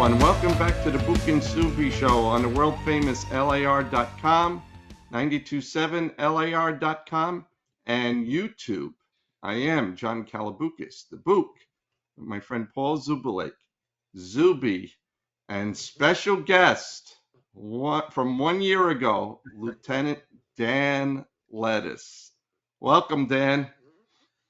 and welcome back to the Bouk and Zoobie show on the world famous LAR.com, 927 LAR.com, and YouTube. I am John Kalaboukas, the Bouk, with my friend Paul Zubulake, Zoobie, and special guest from 1 year ago, Lieutenant Dan Lettuce. Welcome, Dan.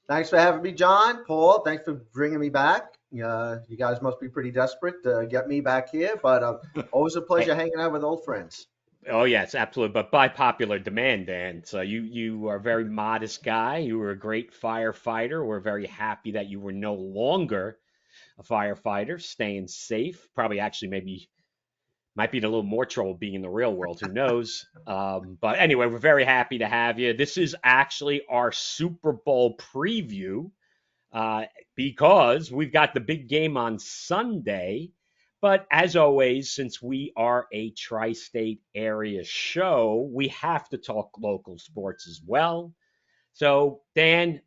Thanks for having me, John. Paul, thanks for bringing me back. You guys must be pretty desperate to get me back here, but always a pleasure hanging out with old friends. Oh, yes, absolutely. But by popular demand, Dan. So you are a very modest guy. You were a great firefighter. We're very happy that you were no longer a firefighter, staying safe. Probably actually might be in a little more trouble being in the real world. Who knows? But anyway, we're very happy to have you. This is actually our Super Bowl preview because we've got the big game on Sunday. But as always, since we are a tri-state area show, we have to talk local sports as well. So, Dan,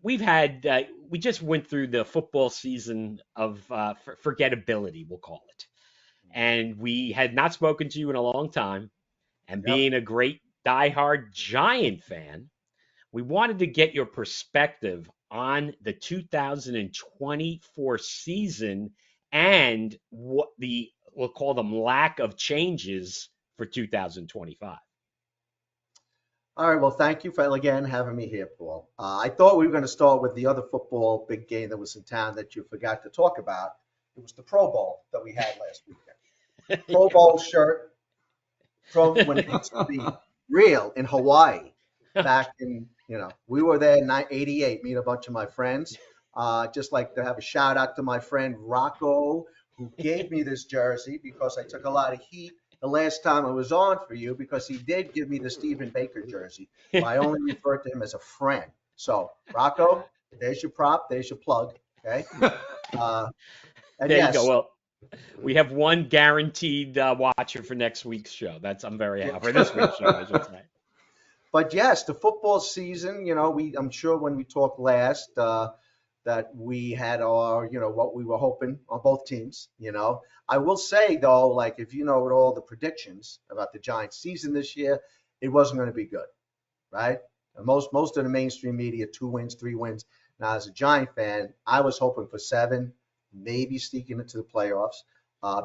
we just went through the football season of forgettability, we'll call it. And we had not spoken to you in a long time. And being a great diehard Giant fan, we wanted to get your perspective on the 2024 season and what we'll call them lack of changes for 2025. All right. Well, thank you for, again, having me here, Paul. I thought we were going to start with the other football big game that was in town that you forgot to talk about. It was the Pro Bowl that we had last weekend. Pro Bowl shirt from when it used to be real in Hawaii back in, we were there in 88, me and a bunch of my friends. Just like to have a shout out to my friend Rocco, who gave me this jersey because I took a lot of heat the last time I was on for you because he did give me the Stephen Baker jersey. I only referred to him as a friend. So, Rocco, there's your prop. There's your plug. Okay. There you go. Well, we have one guaranteed watcher for next week's show. I'm very happy for this week's show, I should say. But yes, the football season, I'm sure when we talked last that we had our, what we were hoping on both teams, I will say though, like if with all the predictions about the Giants season this year, it wasn't going to be good, right? Most of the mainstream media, 2 wins, 3 wins. Now as a Giant fan, I was hoping for 7, maybe sneaking into the playoffs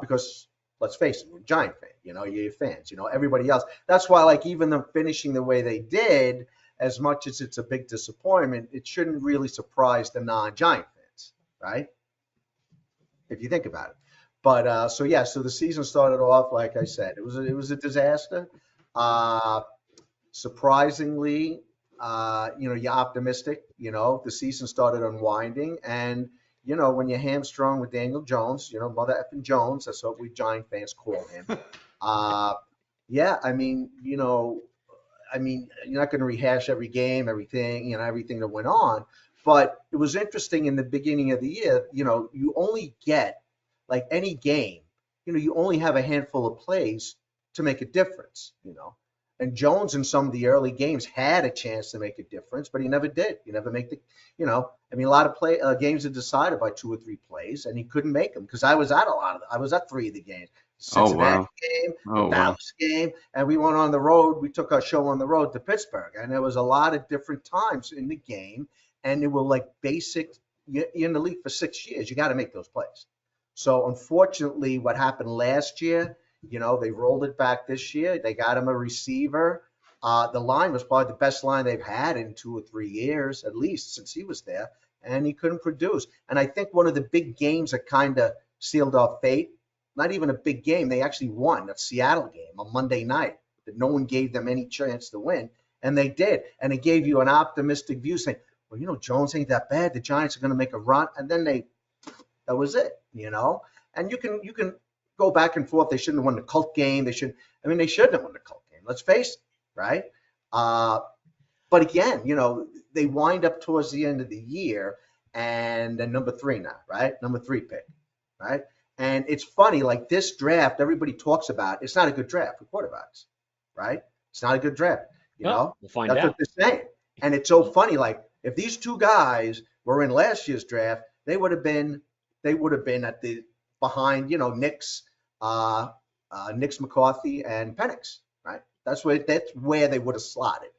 because let's face it, we're a Giant fan, you're fans, everybody else. That's why like even them finishing the way they did, as much as it's a big disappointment, it shouldn't really surprise the non-Giant fans, right? If you think about it. But so the season started off, like I said, it was a disaster. Surprisingly, you're optimistic, the season started unwinding and when you're hamstrung with Daniel Jones, Mother effing Jones, that's what we Giant fans call him. You're not going to rehash every game, everything that went on. But it was interesting in the beginning of the year, you only get, like any game, you only have a handful of plays to make a difference, And Jones in some of the early games had a chance to make a difference, but he never did. He never make a lot of games are decided by 2 or 3 plays, and he couldn't make them because I was at 3 of the games. Cincinnati game, the Dallas game, and we went on the road. We took our show on the road to Pittsburgh, and there was a lot of different times in the game, and they were like basic. You're in the league for 6 years. You got to make those plays. So unfortunately, what happened last year, they rolled it back this year. They got him a receiver. The line was probably the best line they've had in 2 or 3 years, at least since he was there, and he couldn't produce. And I think one of the big games that kind of sealed off fate, not even a big game, they actually won that Seattle game on Monday night that no one gave them any chance to win, and they did. And it gave you an optimistic view saying, well, Jones ain't that bad. The Giants are going to make a run, and then that was it, And you can go back and forth. They shouldn't have won the Colt game. They shouldn't have won the Colt game. Let's face it, right? But again, they wind up towards the end of the year and then number 3 now, right? Number 3 pick, right? And it's funny, like this draft, everybody talks about, it's not a good draft for quarterbacks, right? It's not a good draft, We'll find That's out. what they're saying. And it's so funny, like if these 2 guys were in last year's draft, they would have been at the behind, Nix McCarthy and Penix, right? That's where they would have slotted,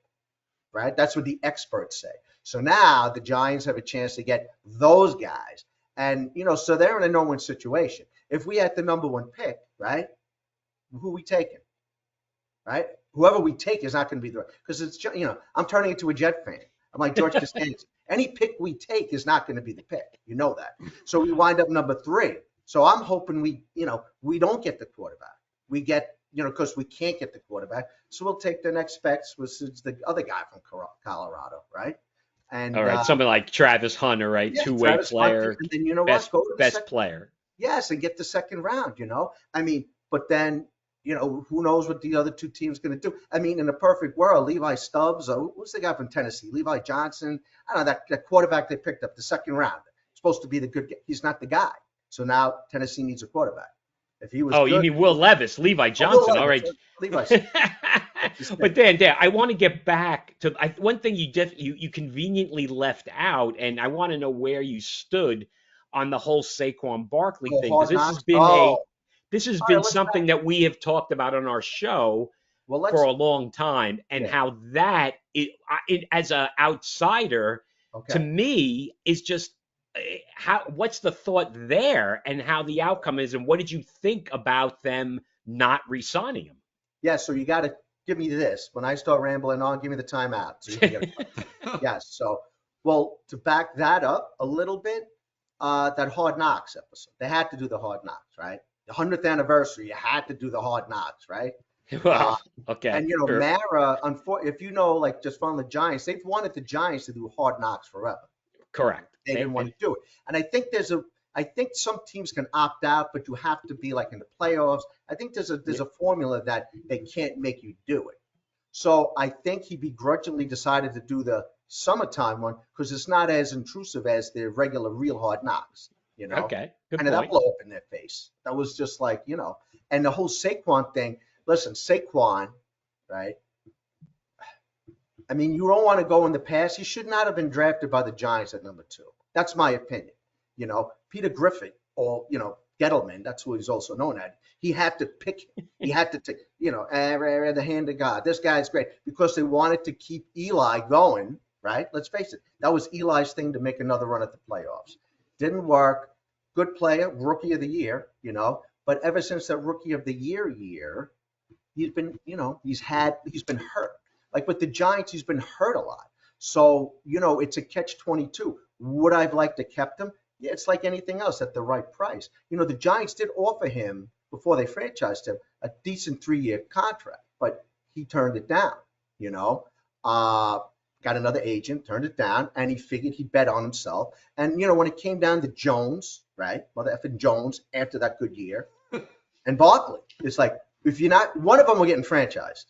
right? That's what the experts say. So now the Giants have a chance to get those guys. And, so they're in a no-win situation. If we had the number one pick, right, who we taking, right? Whoever we take is not going to be the right, because it's, I'm turning into a Jet fan. I'm like George Costanza. Any pick we take is not going to be the pick. You know that. So we wind up number 3. So I'm hoping we don't get the quarterback. We get, because we can't get the quarterback. So we'll take the next specs, which is the other guy from Colorado, right? And all right, something like Travis Hunter, right? yeah, Two-way Travis player, Hunter, and then you know best, what? Go to the best second, player. yes, and get the second round. I mean, but then who knows what the other two teams going to do? I mean, in a perfect world, Levi Stubbs, who's the guy from Tennessee? Levi Johnson. I don't know, that quarterback they picked up the second round. Supposed to be the good. He's not the guy. So now Tennessee needs a quarterback. If he was Oh, good, you mean Will Levis, Levi Johnson? All right. Levi. But Dan, I want to get back to one thing you conveniently left out, and I want to know where you stood on the whole Saquon Barkley thing, because this has been something that we have talked about on our show for a long time, and how that as an outsider to me is just what's the thought there, and how the outcome is, and what did you think about them not re-signing him? Yeah, so you got to give me this. When I start rambling on, give me the timeout. So you can get yes. So, well, to back that up a little bit, that Hard Knocks episode, they had to do the Hard Knocks, right? The 100th anniversary, you had to do the Hard Knocks, right? Well, okay. And sure. Mara, if like just from the Giants, they've wanted the Giants to do Hard Knocks forever. Correct. They didn't want to do it, and I think some teams can opt out, but you have to be like in the playoffs. I think there's a formula that they can't make you do it. So I think he begrudgingly decided to do the summertime one because it's not as intrusive as the regular real Hard Knocks. Okay. Good and point. that blow up in their face. That was just like, and the whole Saquon thing. Listen, Saquon, right? I mean, you don't want to go in the past. He should not have been drafted by the Giants at number 2. That's my opinion. Peter Griffin or, Gettleman, that's who he's also known as. He had to pick him. He had to take, the hand of God. This guy's great because they wanted to keep Eli going, right? Let's face it. That was Eli's thing to make another run at the playoffs. Didn't work. Good player, rookie of the year, but ever since that rookie of the year, he's been, he's been hurt. Like with the Giants, he's been hurt a lot. So, it's a catch-22. Would I have liked to kept him? Yeah, it's like anything else at the right price. The Giants did offer him, before they franchised him, a decent 3-year contract, but he turned it down, got another agent, turned it down, and he figured he'd bet on himself. And, when it came down to Jones, right, mother effing Jones after that good year, and Barkley, it's like, if you're not, one of them were getting franchised,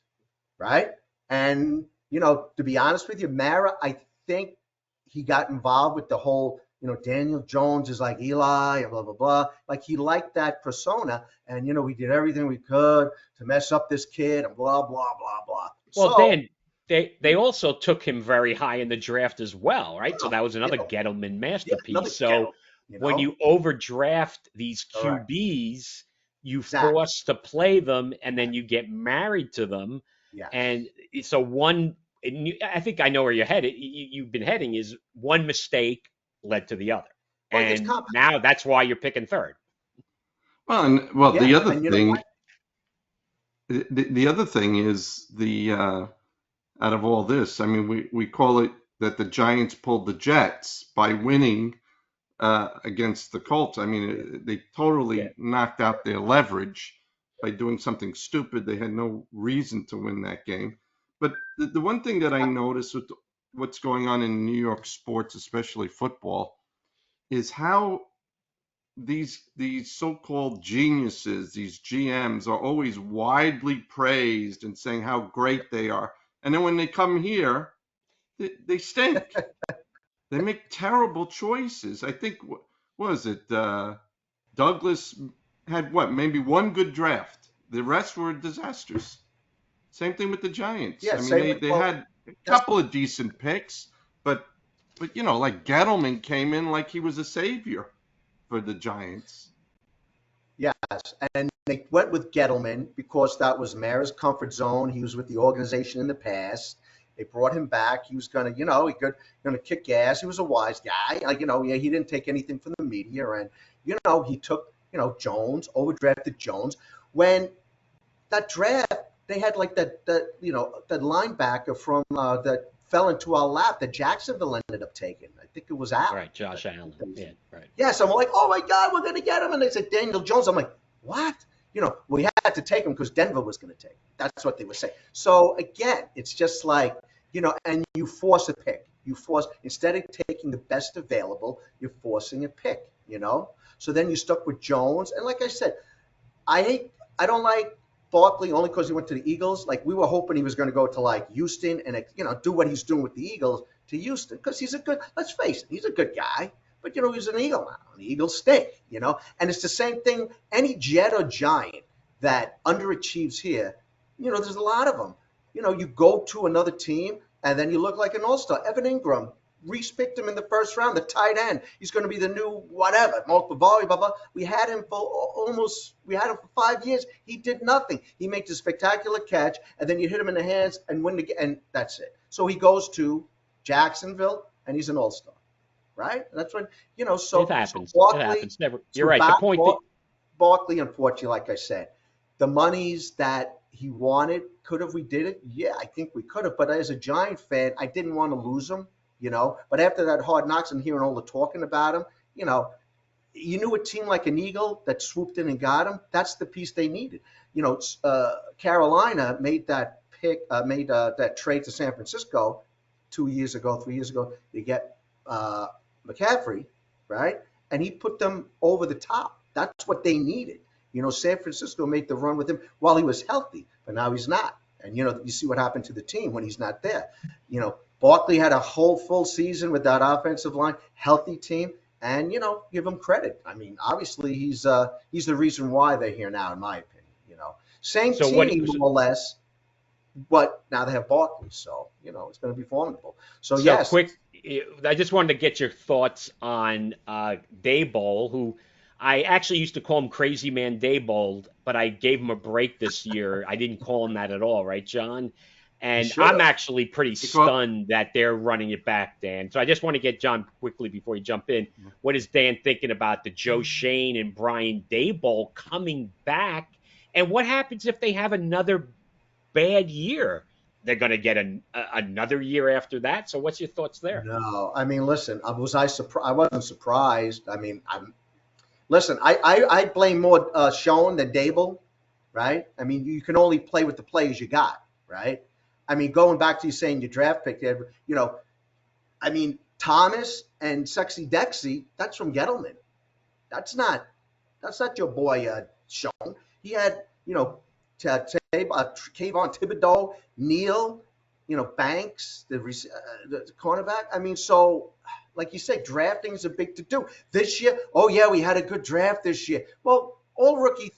right? And, to be honest with you, Mara, I think he got involved with the whole, Daniel Jones is like Eli and blah, blah, blah. Like he liked that persona. And, we did everything we could to mess up this kid and blah, blah, blah, blah. Well, Dan, they also took him very high in the draft as well, right? So that was another Gettleman masterpiece. When you overdraft these QBs, you force to play them, and then you get married to them. Yeah. And so I think I know where you've been heading is one mistake led to the other. Well, and now that's why you're picking third. Well, the other thing, the other thing is out of all this, I mean, we call it that the Giants pulled the Jets by winning against the Colts. I mean, they totally knocked out their leverage by doing something stupid. They had no reason to win that game. But the one thing that I noticed with what's going on in New York sports, especially football, is how these so-called geniuses, these GMs, are always widely praised and saying how great they are. And then when they come here, they stink. They make terrible choices. I think, what was it? Douglas had maybe one good draft. The rest were disasters. Same thing with the Giants. Yeah, I mean, they had a couple of decent picks, but like Gettleman came in like he was a savior for the Giants. Yes, and they went with Gettleman because that was Mayor's comfort zone. He was with the organization in the past. They brought him back. He was gonna, gonna kick ass. He was a wise guy. Yeah, he didn't take anything from the media, and he took, Jones, overdrafted Jones. When that draft, they had like that linebacker from that fell into our lap that Jacksonville ended up taking. I think it was Allen. Right, Josh Allen. Yeah, right. Yes, I'm like, oh my God, we're gonna get him. And they said Daniel Jones. I'm like, what? We had to take him because Denver was gonna take him. That's what they were saying. So again, it's just like, and you force a pick. You force, instead of taking the best available, you're forcing a pick, So then you stuck with Jones. And like I said, I don't like Barkley only because he went to the Eagles. Like we were hoping he was going to go to like Houston and do what he's doing with the Eagles to Houston because he's a good. Let's face it, he's a good guy. But he's an Eagle now. And the Eagles stink. And it's the same thing. Any Jet or Giant that underachieves here, there's a lot of them. You go to another team and then you look like an all-star. Evan Ingram. Reese picked him in the first round, the tight end. He's going to be the new whatever, multiple blah, blah. We had him for 5 years. He did nothing. He makes a spectacular catch, and then you hit him in the hands and win the game, and that's it. So he goes to Jacksonville, and he's an all-star, right? That's what, so. It happens. So Barkley, it happens. Never. You're right. The point Barkley, unfortunately, like I said, the monies that he wanted, could have we did it? Yeah, I think we could have. But as a Giant fan, I didn't want to lose him. But after that Hard Knocks and hearing all the talking about him, you knew a team like an Eagle that swooped in and got him. That's the piece they needed. Carolina made that that trade to San Francisco 3 years ago. To get McCaffrey, right? And he put them over the top. That's what they needed. San Francisco made the run with him while he was healthy, but now he's not. And you see what happened to the team when he's not there. Barkley had a whole full season with that offensive line, healthy team, and give him credit. I mean, obviously he's the reason why they're here now, in my opinion. Same team more or less, but now they have Barkley, so it's going to be formidable. So yes. Quick, I just wanted to get your thoughts on Daboll, who I actually used to call him Crazy Man Daboll, but I gave him a break this year. I didn't call him that at all, right, John? And I'm actually pretty stunned that they're running it back, Dan. So I just want to get John quickly before you jump in. What is Dan thinking about the Joe Shane and Brian Daboll coming back? And what happens if they have another bad year? They're going to get another year after that. So what's your thoughts there? No, I mean, listen, I wasn't surprised. I mean, I blame more Schoen than Daboll, right? I mean, you can only play with the players you got, right? I mean, going back to you saying your draft pick there, I mean, Thomas and Sexy Dexy, that's from Gettleman. That's not your boy Schoen. He had, Kayvon Thibodeau, Neal, Banks, the cornerback. I mean, so like you say, drafting is a big to-do. This year, oh yeah, we had a good draft this year. Well, all rookie,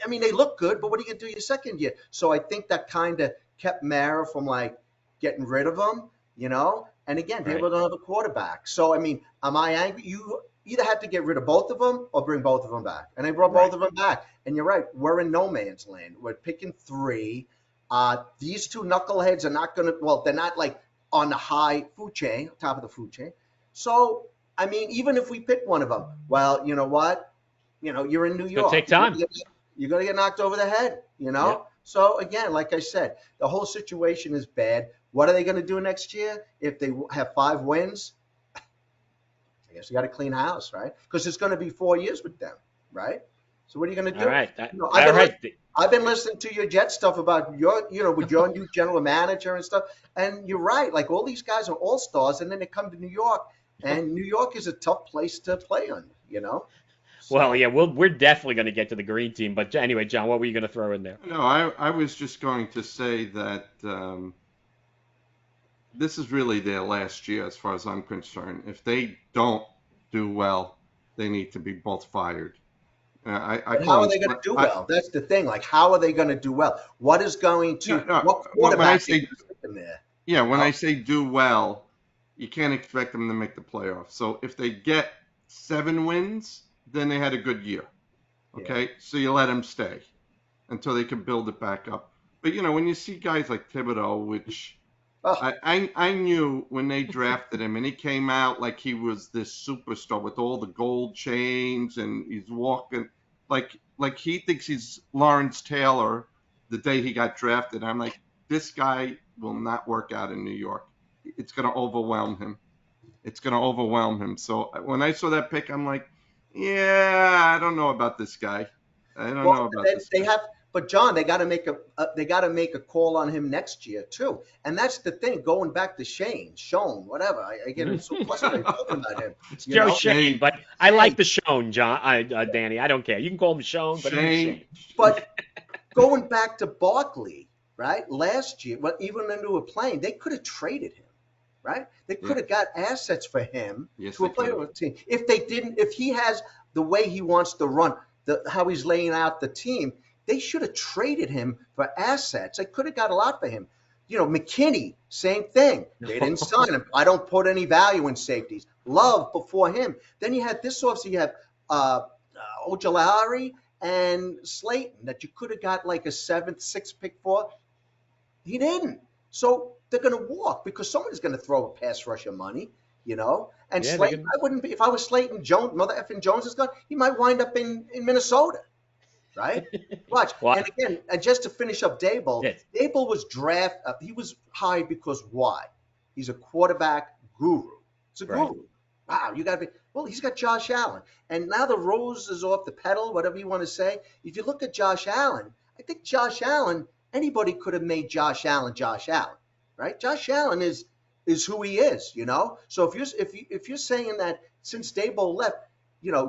they look good, but what are you going to do your second year? So I think that kind of kept Mara from like getting rid of him, and again, they don't have a quarterback. So, I mean, am I angry? You either had to get rid of both of them or bring both of them back. And they brought both of them back. And you're right, we're in no man's land. We're picking 3. These two knuckleheads are not going to, they're not like on the high food chain, top of the food chain. So, I mean, even if we pick one of them, well, you know what? You're in New York. It'll take time. You're going to get knocked over the head, Yeah. So again, like I said, the whole situation is bad. What are they going to do next year if they have 5 wins? I guess you got to clean house, right? Because it's going to be 4 years with them, right? So what are you going to do? All right. I've been listening to your Jet stuff about with your new general manager and stuff, and you're right. Like all these guys are all stars, and then they come to New York, and New York is a tough place to play on, So, well, yeah, we're definitely going to get to the green team. But anyway, John, what were you going to throw in there? No, I was just going to say that this is really their last year as far as I'm concerned. If they don't do well, they need to be both fired. But how are they going to do well? That's the thing. Like, how are they going to do well? What is going to what quarterback is in there? Yeah, when I say do well, you can't expect them to make the playoffs. So if they get 7 wins, then they had a good year. Okay, so you let him stay until they can build it back up. But when you see guys like Thibodeau, which Oh, I knew when they drafted him, and he came out like he was this superstar with all the gold chains, and he's walking like he thinks he's Lawrence Taylor the day he got drafted. I'm like, this guy will not work out in New York. It's going to overwhelm him. It's going to overwhelm him. So when I saw that pick, I'm like, yeah, I don't know about this guy. I don't know well, about this they guy. have, but John, they got to make a call on him next year too. And that's the thing. Going back to Shone, whatever. I get so frustrated talking about him. It's You Joe know, Shane, but I Shane. like the Shone, John. Danny. I don't care. You can call him Shone, but he's Shane, Shane. But going back to Barkley, right? Last year, but even when they were playing, they could have traded him, right? They could have got assets for him Yes, to they a player could. with a team. If they didn't, if he has the way he wants to run, how he's laying out the team, they should have traded him for assets. They could have got a lot for him. McKinney, same thing. They didn't sign him. I don't put any value in safeties. Love before him. Then you had this offseason, you have Ojulari and Slayton that you could have got like a 7th, 6th pick for. He didn't. So they're going to walk because somebody's going to throw a pass rusher money, And Yeah, Slayton, I wouldn't be, if I was Slayton Jones, mother effing Jones is gone, he might wind up in Minnesota, right? Watch. What? And again, and just to finish up Dable, Yes. Dable was he was hired because why? He's a quarterback guru. It's a guru. Right. Wow, you got to be. Well, he's got Josh Allen. And now the rose is off the pedal, whatever you want to say. If you look at Josh Allen, I think Josh Allen, anybody could have made Josh Allen, right? Josh Allen is who he is, So if you're saying that since Dable left,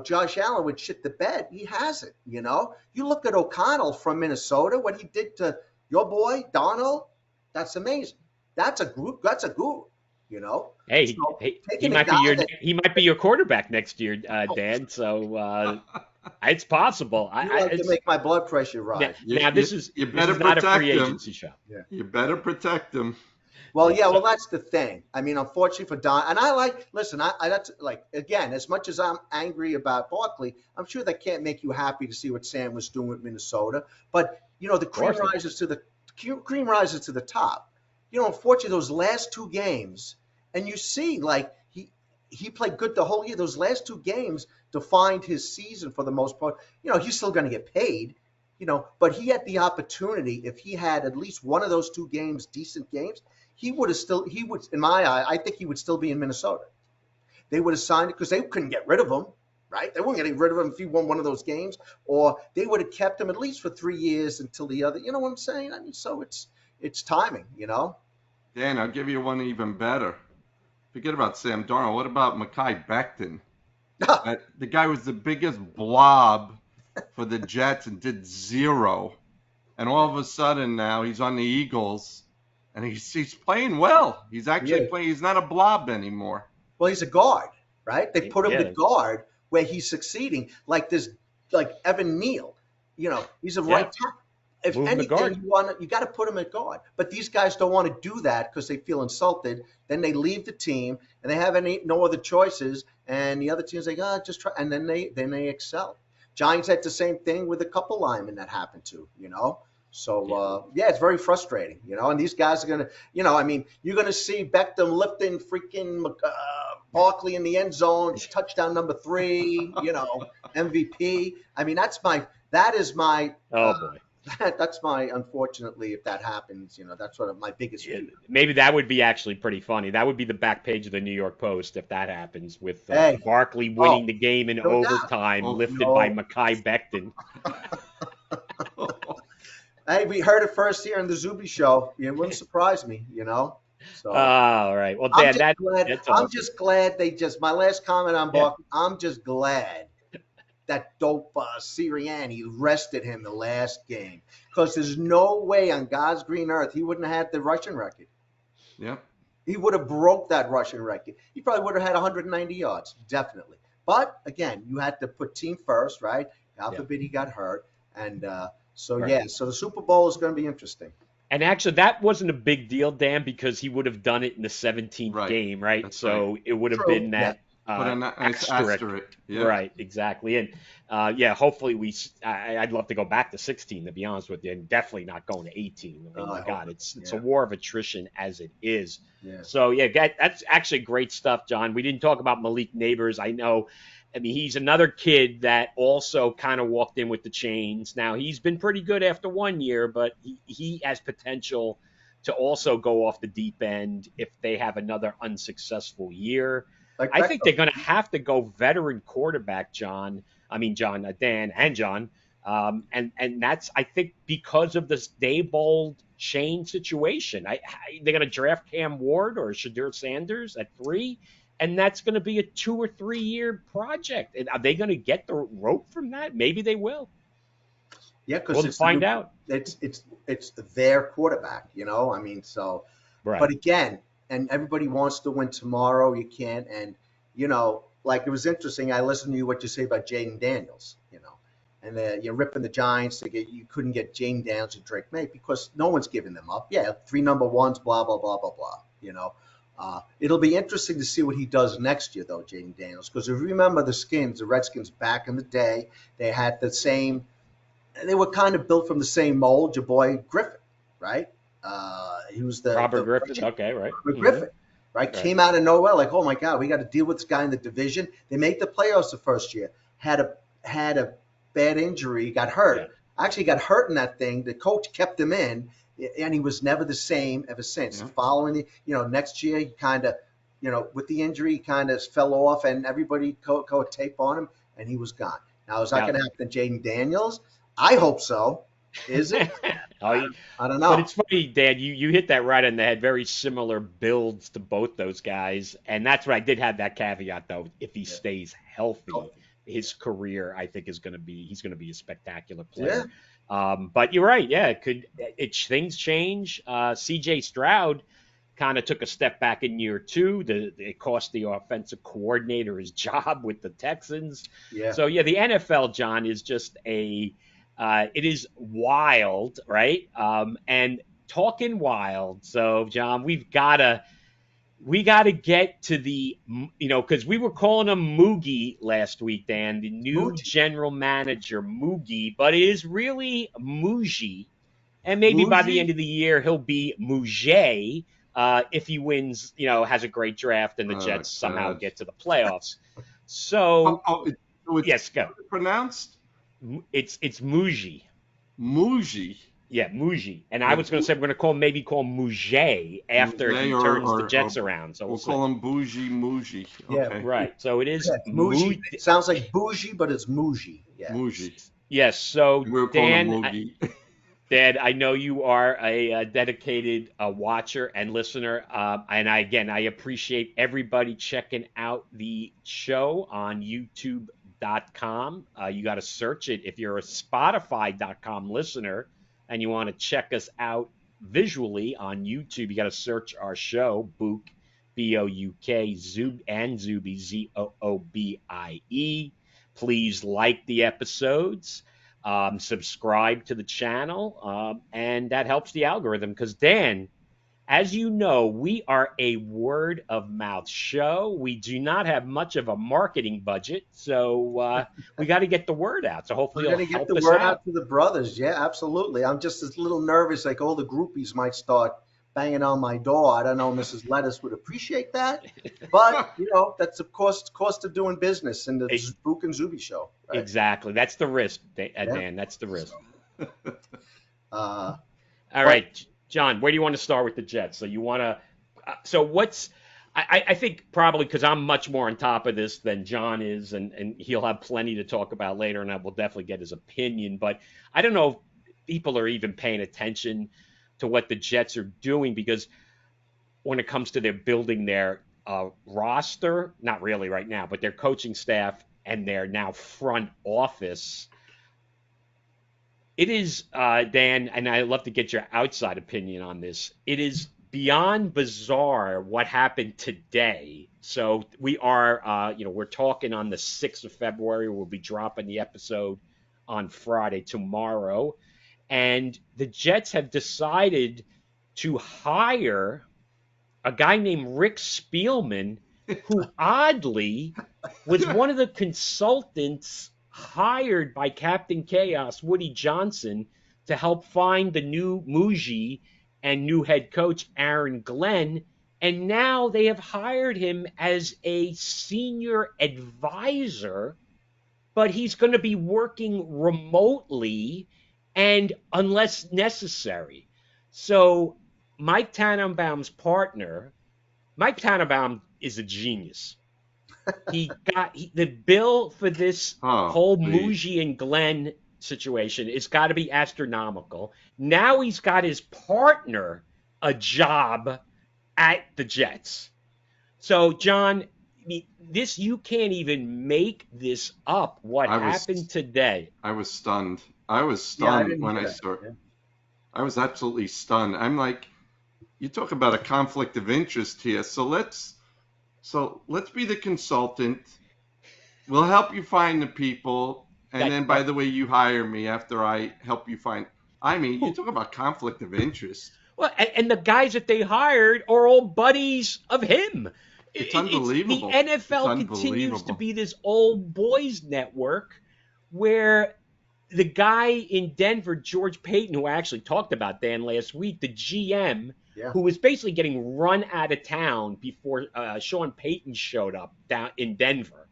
Josh Allen would shit the bed, he hasn't, You look at O'Connell from Minnesota, what he did to your boy Donald, that's amazing. That's a guru, Hey, So, he taking a might be guy your that- he might be your quarterback next year, Dan. So it's possible. You like to make my blood pressure rise. Now this is you better not a protect free him. agency show. You better protect him. Well, yeah, well, that's the thing. I mean, unfortunately for Don, and listen, that's like, again, as much as I'm angry about Barkley, I'm sure that can't make you happy to see what Sam was doing with Minnesota. But, the cream rises to the top. Unfortunately, those last 2 games, and you see, like, he played good the whole year. Those last 2 games defined his season for the most part. He's still going to get paid, but he had the opportunity, if he had at least one of those 2 games, decent games, he would, in my eye, I think he would still be in Minnesota. They would have signed it because they couldn't get rid of him, right? They weren't getting rid of him if he won one of those games, or they would have kept him at least for 3 years until the other, you know what I'm saying? I mean, so it's timing, Dan, I'll give you one even better. Forget about Sam Darnold. What about Mekhi Becton? The guy was the biggest blob for the Jets and did 0. And all of a sudden now he's on the Eagles and he's playing well. He's actually playing. He's not a blob anymore. Well, he's a guard, right? They put him the guard where he's succeeding, like Evan Neal. He's a right tackle. If Move anything, you got to put him at guard. But these guys don't want to do that because they feel insulted. Then they leave the team and they have no other choices. And the other team's like, just try. And then they excel. Giants had the same thing with a couple linemen that happened to, So, it's very frustrating, and these guys are going to, you're going to see Beckham lifting freaking Barkley in the end zone, touchdown number 3, MVP. I mean, that is my, Oh boy. That's my, unfortunately, if that happens, that's sort of my biggest fear. Maybe that would be actually pretty funny. That would be the back page of the New York Post if that happens, with Barkley winning the game in overtime, lifted by Mekhi Becton. Hey, we heard it first here on the Zoobie Show. It wouldn't surprise me, So, all right. Well, Dan, that's awesome. I'm just glad my last comment on Barkley, I'm just glad that dope Sirianni rested him the last game, because there's no way on God's green earth he wouldn't have had the rushing record. Yep. He would have broke that rushing record. He probably would have had 190 yards, definitely. But again, you had to put team first, right? God forbid he got hurt, and so the Super Bowl is going to be interesting. And actually, that wasn't a big deal, Dan, because he would have done it in the 17th game, right? So it would have been that Put a nice asterisk. asterisk. Yeah. Right, exactly. And yeah, hopefully I'd love to go back to 16, to be honest with you, and definitely not going to 18. I mean, my I hope God, not. it's a Yeah. war of attrition as it is. Yeah. So yeah, that's actually great stuff, John. We didn't talk about Malik Neighbors. I know. I mean, he's another kid that also kind of walked in with the chains. Now he's been pretty good after 1 year, but he has potential to also go off the deep end if they have another unsuccessful year. Like I think Beckham. they're going to have to go veteran quarterback, John. I mean, John, Dan, and John. And that's, I think, because of this Daboll chain situation. They're going to draft Cam Ward or Shadur Sanders at 3, and that's going to be a 2 or 3 year project. And are they going to get the rope from that? Maybe they will. Yeah, because We'll find out. It's their quarterback, you know. I mean, so. Right. But again, and everybody wants to win tomorrow. You can't, and you know, like it was interesting. I listened to what you say about Jaden Daniels, you know, and you're ripping the Giants to get you couldn't get Jaden Daniels and Drake May because no one's giving them up. Yeah, 3 number ones, blah blah blah blah blah. You know, it'll be interesting to see what he does next year, though, Jaden Daniels, because if you remember the Redskins back in the day, they had the same. They were kind of built from the same mold. Your boy Griffin, right? He was Robert Griffin. Okay, right. Robert Griffin, right? Came out of nowhere, like, oh my God, we got to deal with this guy in the division. They made the playoffs the first year. Had a bad injury, got hurt. Yeah. Actually, got hurt in that thing. The coach kept him in, and he was never the same ever since. Yeah. Following, next year he kind of, with the injury, he kind of fell off, and everybody caught tape on him, and he was gone. Now, is that going to happen to Jaden Daniels? I hope so. Is it? I don't know. But it's funny, Dan, you hit that right on the head. Very similar builds to both those guys. And that's what I did have that caveat, though. If he stays healthy, his career, I think, he's going to be a spectacular player. Yeah. But you're right. Yeah, things change. CJ Stroud kind of took a step back in year 2. It cost the offensive coordinator his job with the Texans. Yeah. So, yeah, the NFL, John, is just it is wild, right? And talking wild. So, John, we got to get to the, because we were calling him Moogie last week, Dan, the new general manager, Moogie, but it is really Muji. And maybe by the end of the year, he'll be Muget if he wins, has a great draft and the Jets somehow get to the playoffs. So, yes, go. Pronounced? It's Muji. Muji. Yeah, Muji. And I was going to say we're going to call him Muget after he turns the Jets around. So we'll call him Bougie Muji. Okay. Yeah, right. So it is Muji. It sounds like bougie, but it's Muji. Yeah. Muji. Yes. So we're calling him Muji. Dad, I know you are a dedicated watcher and listener, and I appreciate everybody checking out the show on YouTube.com. You got to search it. If you're a Spotify.com listener and you want to check us out visually on YouTube, you got to search our show, Bouk, B-O-U-K, Zoob, and Zoobie, Z-O-O-B-I-E. Please like the episodes, subscribe to the channel, and that helps the algorithm because, Dan, as you know, we are a word of mouth show. We do not have much of a marketing budget, so we got to get the word out. So hopefully we're going to get the word out to the brothers. Yeah, absolutely. I'm just a little nervous, like all the groupies might start banging on my door. I don't know, Mrs. Lettuce would appreciate that, but that's of course cost of doing business in the Bouk and Zoobie show. Right? Exactly. That's the risk, Dan. That's the risk. All right. John, where do you want to start with the Jets? So you want to I think probably because I'm much more on top of this than John is, and he'll have plenty to talk about later, and I will definitely get his opinion. But I don't know if people are even paying attention to what the Jets are doing because when it comes to their building their roster, not really right now, but their coaching staff and their now front office, it is, Dan, and I'd love to get your outside opinion on this. It is beyond bizarre what happened today. So we are, we're talking on the 6th of February. We'll be dropping the episode on Friday, tomorrow. And the Jets have decided to hire a guy named Rick Spielman who oddly was one of the consultants hired by Captain Chaos, Woody Johnson, to help find the new Muji and new head coach, Aaron Glenn. And now they have hired him as a senior advisor, but he's going to be working remotely and unless necessary. So Mike Tannenbaum's partner, Mike Tannenbaum is a genius. The bill for this Oh, whole please. Muji and Glenn situation is got to be astronomical. Now he's got his partner a job at the Jets. So John, this you can't even make this up. What I happened was today? I was stunned. I was Yeah, I stunned didn't when hear I that. saw it. Yeah. I was absolutely stunned. I'm like, you talk about a conflict of interest here. So let's be the consultant. We'll help you find the people, and then by That the way, you hire me after I help you find. I mean, you who? talk about conflict of interest. Well, and the guys that they hired are all buddies of him. It's It's the unbelievable. It's NFL continues to unbelievable. be this old boys network where the guy in Denver, George Payton, who I actually talked about Dan last week, the GM, Yeah. who was basically getting run out of town before Sean Payton showed up down in Denver.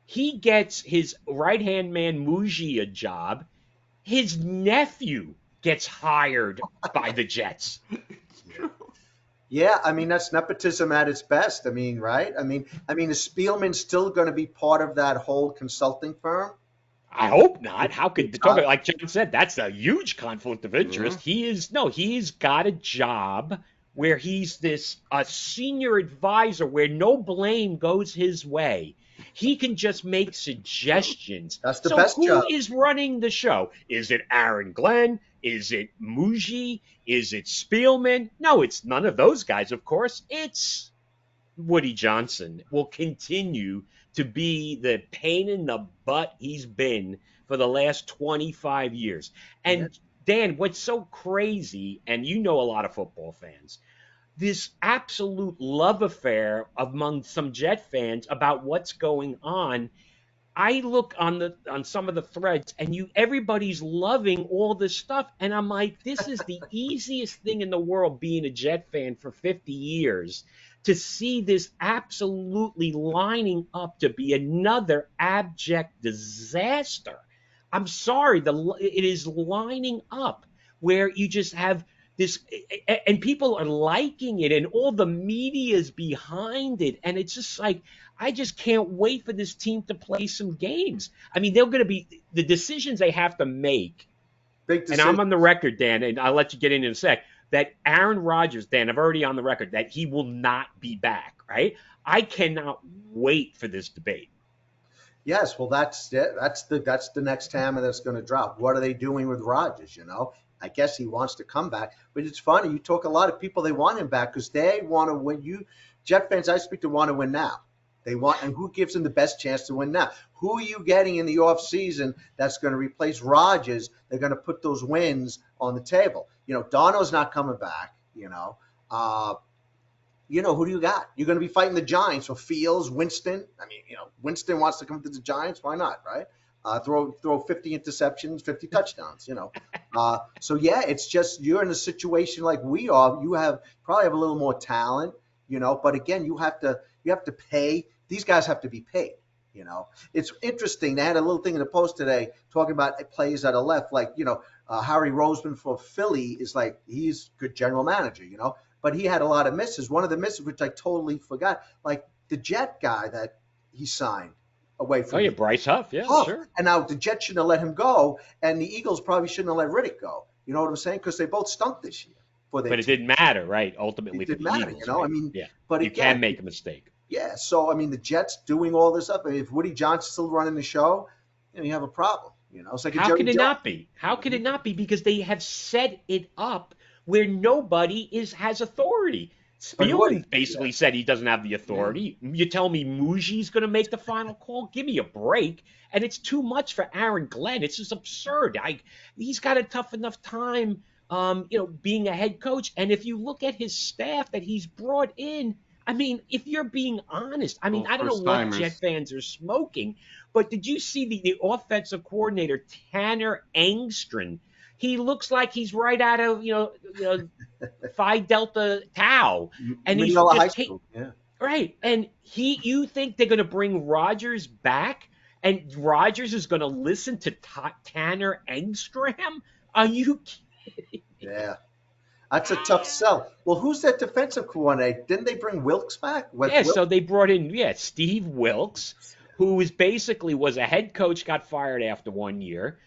He gets his right hand man Muji a job. His nephew gets hired by the Jets. It's true. Yeah, I mean that's nepotism at its best. I mean, right? I mean, is Spielman still going to be part of that whole consulting firm? I hope not. How could the talk Uh, like John said? That's a huge conflict of Yeah. interest. He's got a job where he's this a senior advisor where no blame goes his way. He can just make suggestions. That's the So best who job. is running the show? Is it Aaron Glenn? Is it Muji? Is it Spielman? No, it's none of those guys, of course. It's Woody Johnson will continue to be the pain in the butt he's been for the last 25 years. Yeah. And Dan, what's so crazy, and you know a lot of football fans, this absolute love affair among some Jet fans about what's going on. I look on some of the threads and everybody's loving all this stuff and I'm like this is the easiest thing in the world being a Jet fan for 50 years to see this absolutely lining up to be another abject disaster. I'm sorry, it is lining up where you just have this and people are liking it and all the media is behind it and it's just like I just can't wait for this team to play some games. I mean, they're going to be the decisions they have to make. Big And I'm decision. on the record, Dan, and I'll let you get in a sec. That Aaron Rodgers, Dan, I'm already on the record that he will not be back. Right? I cannot wait for this debate. Yes, well, that's it. That's the next hammer that's going to drop. What are they doing with Rodgers? I guess he wants to come back, but it's funny. You talk a lot of people they want him back because they want to win. You Jet fans I speak to want to win now. They want, and who gives them the best chance to win now? Who are you getting in the offseason that's going to replace Rodgers? They're going to put those wins on the table. Darnold's not coming back. Who do you got? You're going to be fighting the Giants or Fields, Winston. I mean, Winston wants to come to the Giants. Why not, right? Throw 50 interceptions, 50 touchdowns. So yeah, it's just you're in a situation like we are. You probably have a little more talent, but again, you have to pay. These guys have to be paid. It's interesting. They had a little thing in the Post today talking about players that are left, like Harry Roseman for Philly is like he's good general manager, but he had a lot of misses. One of the misses, which I totally forgot, like the Jet guy that he signed away from. Oh yeah, Bryce Huff, yeah, sure. And now the Jets shouldn't have let him go, and the Eagles probably shouldn't have let Riddick go. You know what I'm saying? Because they both stunk this year. But it didn't matter, right? Ultimately, It didn't for the matter, Eagles, I right? mean, Yeah, but you again, can make a mistake. yeah. So I mean, the Jets doing all this stuff. If Woody Johnson's still running the show, you have a problem. It's like a How Jerry can it Jones. not be? How can it not be? Because they have set it up where nobody has authority. But Woody, Spielman basically said he doesn't have the authority. You tell me Muji's going to make the final call? Give me a break. And it's too much for Aaron Glenn. It's just absurd. He's got a tough enough time, being a head coach. And if you look at his staff that he's brought in, I mean, if you're being honest, I mean, Well, I don't know first what Jet timers. fans are smoking, but did you see the offensive coordinator Tanner Engstrand? He looks like he's right out of Phi Delta Tau, and he's Mineola High just School. Yeah. right. And you think they're going to bring Rodgers back, and Rodgers is going to listen to Tanner Engstrom? Are you kidding? Yeah. That's a tough sell. Well, who's that defensive coordinator? Didn't they bring Wilkes back? With Yeah, so Wilkes? they brought in Steve Wilkes, who was basically was a head coach, got fired after 1 year.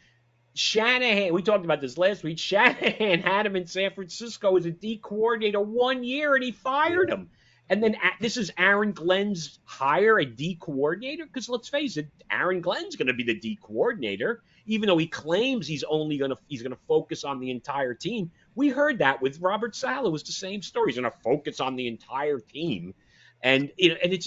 Shanahan, we talked about this last week. Shanahan had him in San Francisco as a D coordinator 1 year, and he fired Yeah. him. And then this is Aaron Glenn's hire a D coordinator, because let's face it, Aaron Glenn's going to be the D coordinator, even though he claims he's gonna focus on the entire team. We heard that with Robert Saleh. It was the same story. He's going to focus on the entire team, and it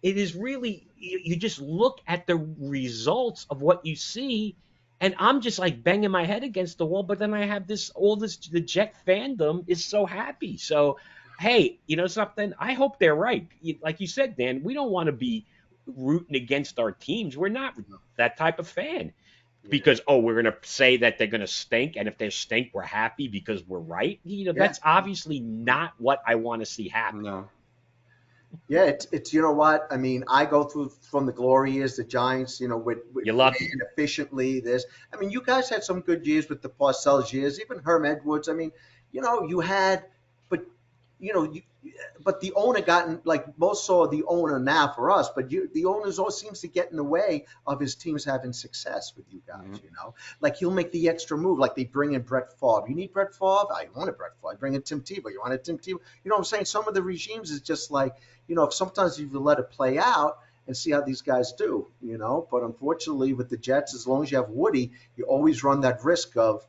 is really you just look at the results of what you see, and I'm just like banging my head against the wall. But then I have the Jet fandom is so happy. So, hey, you know something? I hope they're right. Like you said, Dan, we don't want to be rooting against our teams. We're not that type of fan Yeah. because we're going to say that they're going to stink, and if they stink, we're happy because we're right. Yeah. That's obviously not what I want to see happen. No. Yeah, it's you know what I mean. I go through from the glory years, the Giants, with You're lucky. playing efficiently. I mean, you guys had some good years with the Parcells years, even Herm Edwards. I mean, you had, but you, but the owner gotten like most saw the owner now for us, but the owner's always seems to get in the way of his teams having success with you guys. Mhm. Like he'll make the extra move, like they bring in Brett Favre. You need Brett Favre? I want a Brett Favre. Bring in Tim Tebow. You want a Tim Tebow? You know what I'm saying? Some of the regimes is just like, if sometimes you let it play out and see how these guys do, but unfortunately with the Jets, as long as you have Woody, you always run that risk of,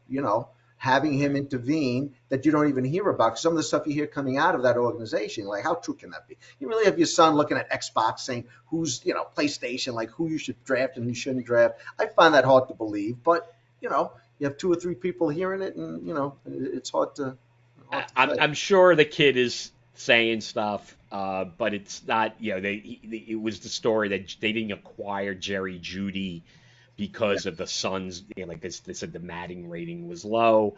having him intervene that you don't even hear about. Some of the stuff you hear coming out of that organization, like how true can that be? You really have your son looking at Xbox saying who's, PlayStation, like who you should draft and who shouldn't draft. I find that hard to believe, but, you have 2 or 3 people hearing it and, it's hard to say. I'm sure the kid is saying stuff, but it's not. It was the story that they didn't acquire Jerry Jeudy because of the Suns. Like they said, the Madden rating was low.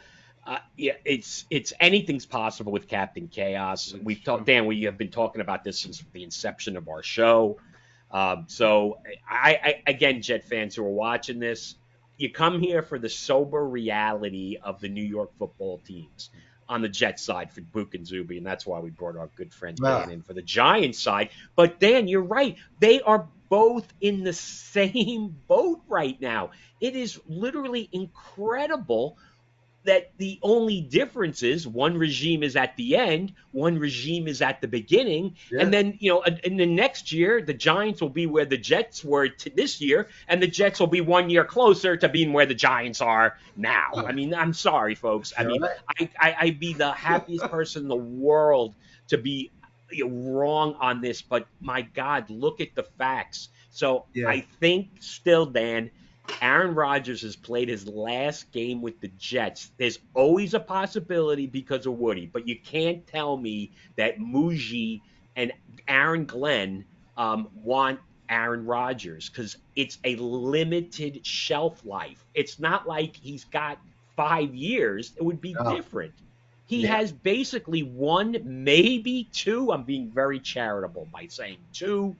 It's anything's possible with Captain Chaos. We've talked, Dan. We have been talking about this since the inception of our show. So I again, Jet fans who are watching this, you come here for the sober reality of the New York football teams on the Jets side for Bouk and Zoobie, and that's why we brought our good friend Dan in for the Giants side. But Dan, you're right. They are both in the same boat right now. It is literally incredible that the only difference is one regime is at the end, one regime is at the beginning, Yeah. and then in the next year the Giants will be where the Jets were this year, and the Jets will be 1 year closer to being where the Giants are now. I mean, I'm sorry, folks. I mean, I'd be the happiest person in the world to be wrong on this, but my God, look at the facts. So Yeah. I think still, Dan, Aaron Rodgers has played his last game with the Jets. There's always a possibility because of Woody, but you can't tell me that Muji and Aaron Glenn want Aaron Rodgers, because it's a limited shelf life. It's not like he's got 5 years. It would be different. He has basically 1, maybe 2. I'm being very charitable by saying 2.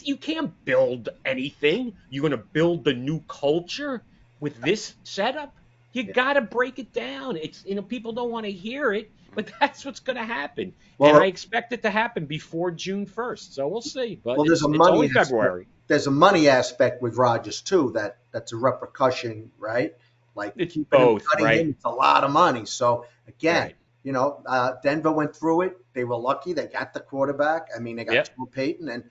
You can't build anything. You're going to build the new culture with this setup. You got to break it down. It's people don't want to hear it, but that's what's going to happen. And I expect it to happen before June 1st. So we'll see. But Well, it's only February. There's a money aspect with Rodgers too. That's a repercussion, right? Like It's keeping him, both, cutting right? him, it's a lot of money. So again, Right. Denver went through it. They were lucky. They got the quarterback. I mean, they got Joe Payton, and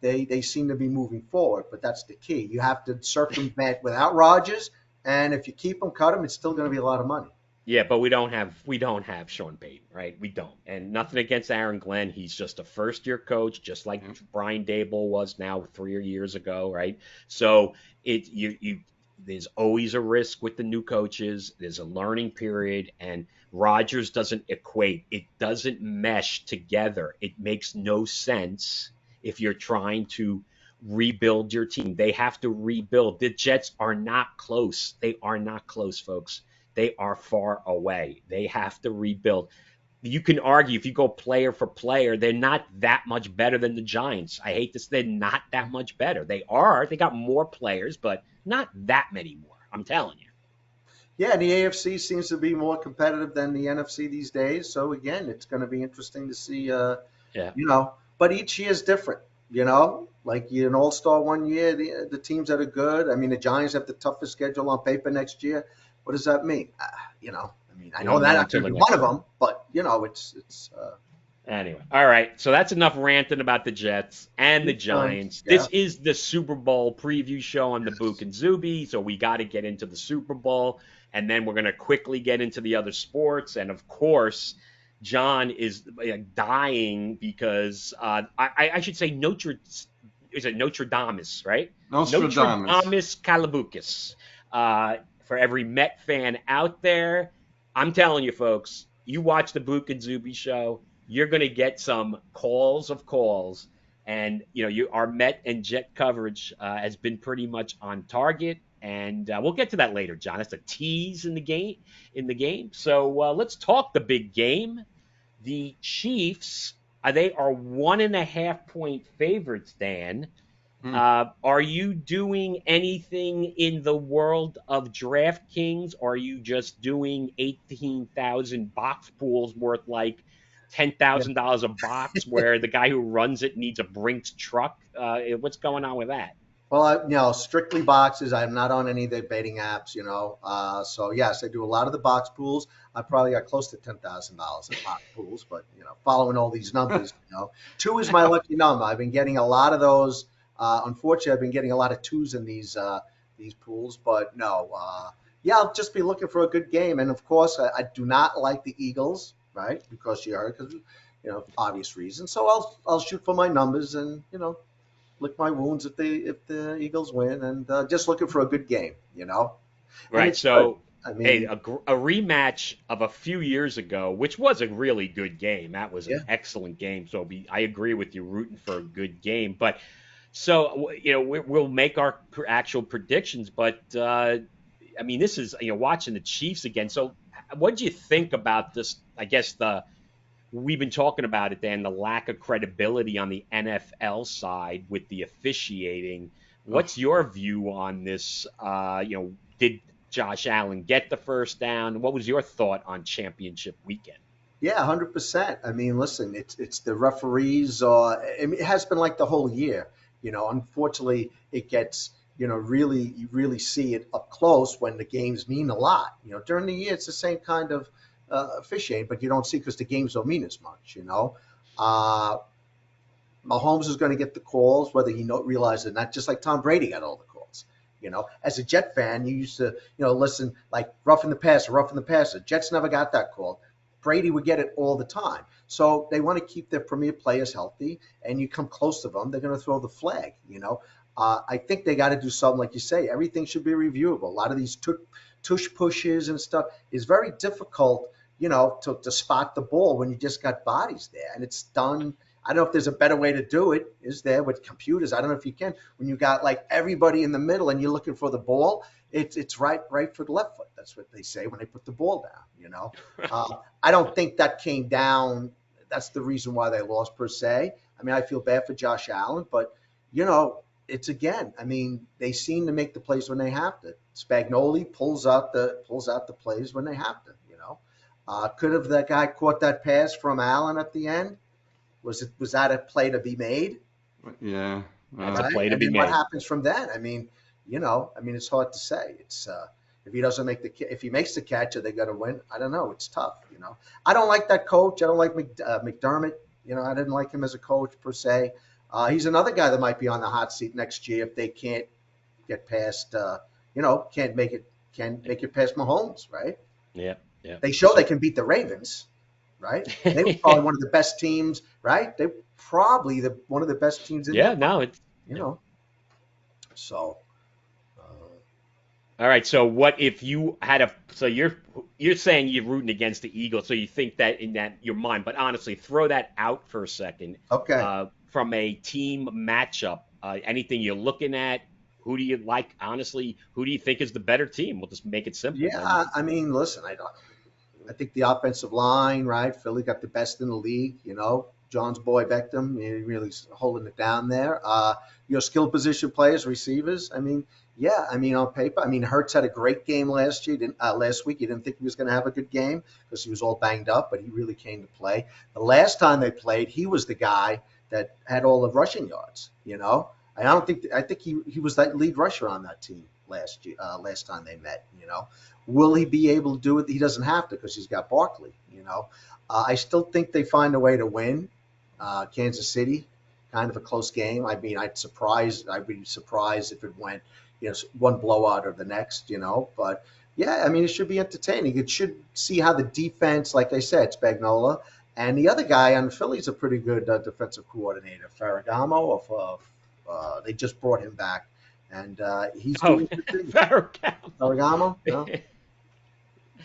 they seem to be moving forward. But that's the key. You have to circumvent without Rodgers, and if you keep him, cut him, it's still going to be a lot of money. Yeah, but we don't have Sean Payton, right? We don't. And nothing against Aaron Glenn. He's just a first-year coach, just like Brian Daboll was now 3 years ago, right? So there's always a risk with the new coaches. There's a learning period, and Rodgers doesn't equate. It doesn't mesh together. It makes no sense if you're trying to rebuild your team. They have to rebuild. The Jets are not close. They are not close, folks. They are far away. They have to rebuild. You can argue if you go player for player, they're not that much better than the Giants. I hate this. They're not that much better. They are. They got more players, but not that many more. I'm telling you. Yeah, and the AFC seems to be more competitive than the NFC these days. So again, it's going to be interesting to see. Yeah. But each year is different. Like you're an all-star one year, the teams that are good. I mean, the Giants have the toughest schedule on paper next year. What does that mean? I know that not going to be one of them, but it's. Anyway, all right. So that's enough ranting about the Jets and the Giants. Yeah. This is the Super Bowl preview show on the Bouk and Zoobie, so we got to get into the Super Bowl, and then we're going to quickly get into the other sports. And of course, John is dying because I should say Notre Dame, right? Nostradamus Kalaboukas. For every Met fan out there, I'm telling you, folks, you watch the Bouk and Zoobie show, you're going to get some calls, and our Met and Jet coverage has been pretty much on target, and we'll get to that later, John. That's a tease in the game. So let's talk the big game. The Chiefs, they are 1.5-point favorites, Dan. Are you doing anything in the world of DraftKings, or are you just doing 18,000 box pools worth like $10,000 a box where the guy who runs it needs a Brinks truck? What's going on with that? Well, strictly boxes. I'm not on any of the betting apps, So yes, I do a lot of the box pools. I probably got close to $10,000 in box pools, but following all these numbers, 2 is my lucky number. I've been getting a lot of those. Unfortunately, I've been getting a lot of 2s in these pools, but no. I'll just be looking for a good game, and of course, I do not like the Eagles, right? Because obvious reasons. So I'll shoot for my numbers and lick my wounds if the Eagles win, and just looking for a good game, Right. So, a rematch of a few years ago, which was a really good game. That was an excellent game. So I agree with you, rooting for a good game. But so we'll make our actual predictions. But this is watching the Chiefs again. So what do you think about this? I guess we've been talking about it, Dan, the lack of credibility on the NFL side with the officiating. What's your view on this? Did Josh Allen get the first down? What was your thought on championship weekend? Yeah, 100%. Listen, it's the referees. It has been like the whole year. Unfortunately, it gets, you really see it up close when the games mean a lot. During the year, it's the same kind of officiating, but you don't see because the games don't mean as much. Mahomes is going to get the calls, whether he realizes it or not, just like Tom Brady got all the calls. As a Jet fan, you used to, listen, like roughing the passer. Jets never got that call. Brady would get it all the time. So they want to keep their premier players healthy, and you come close to them, they're going to throw the flag. I think they got to do something like you say. Everything should be reviewable. A lot of these tush pushes and stuff is very difficult, to spot the ball when you just got bodies there, and it's done. I don't know if there's a better way to do it. Is there with computers? I don't know if you can. When you got like everybody in the middle and you're looking for the ball, it's right foot, left foot. That's what they say when they put the ball down. I don't think that came down. That's the reason why they lost per se. I feel bad for Josh Allen, but it's again. They seem to make the plays when they have to. Spagnoli pulls out the plays when they have to. Could have that guy caught that pass from Allen at the end? Was that a play to be made? Yeah, that's a play to be made. What happens from that? It's hard to say. It's if he doesn't if he makes the catch, are they going to win? I don't know. It's tough. I don't like that coach. I don't like McDermott. I didn't like him as a coach per se. He's another guy that might be on the hot seat next year if they can't get past. Can't make it past Mahomes, right? Yeah. They show they can beat the Ravens, right? They were probably one of the best teams, right? They're probably one of the best teams in it's So All right. So what if you had a? So you're saying you're rooting against the Eagles, so you think that in that your mind, but honestly, throw that out for a second. Okay. From a team matchup, anything you're looking at, who do you like? Honestly, who do you think is the better team? We'll just make it simple. Then you Yeah, can. I mean, listen, I think the offensive line, right? Philly got the best in the league. John's boy Beckham, really holding it down there. Your skill position players, receivers. I mean, yeah. I mean, on paper, I mean, Hurts had a great game last year. Last week, you didn't think he was going to have a good game because he was all banged up, but he really came to play. The last time they played, he was the guy that had all the rushing yards. And I think he was that lead rusher on that team last year. Last time they met. Will he be able to do it? He doesn't have to because he's got Barkley. I still think they find a way to win. Kansas City, kind of a close game. I mean, I'd be surprised if it went, one blowout or the next. But yeah, I mean, it should be entertaining. It should see how the defense, like I said, Spagnola, and the other guy on Philly's a pretty good defensive coordinator, Ferragamo. They just brought him back, and he's Oh, doing good things. Ferragamo. Ferragamo, no,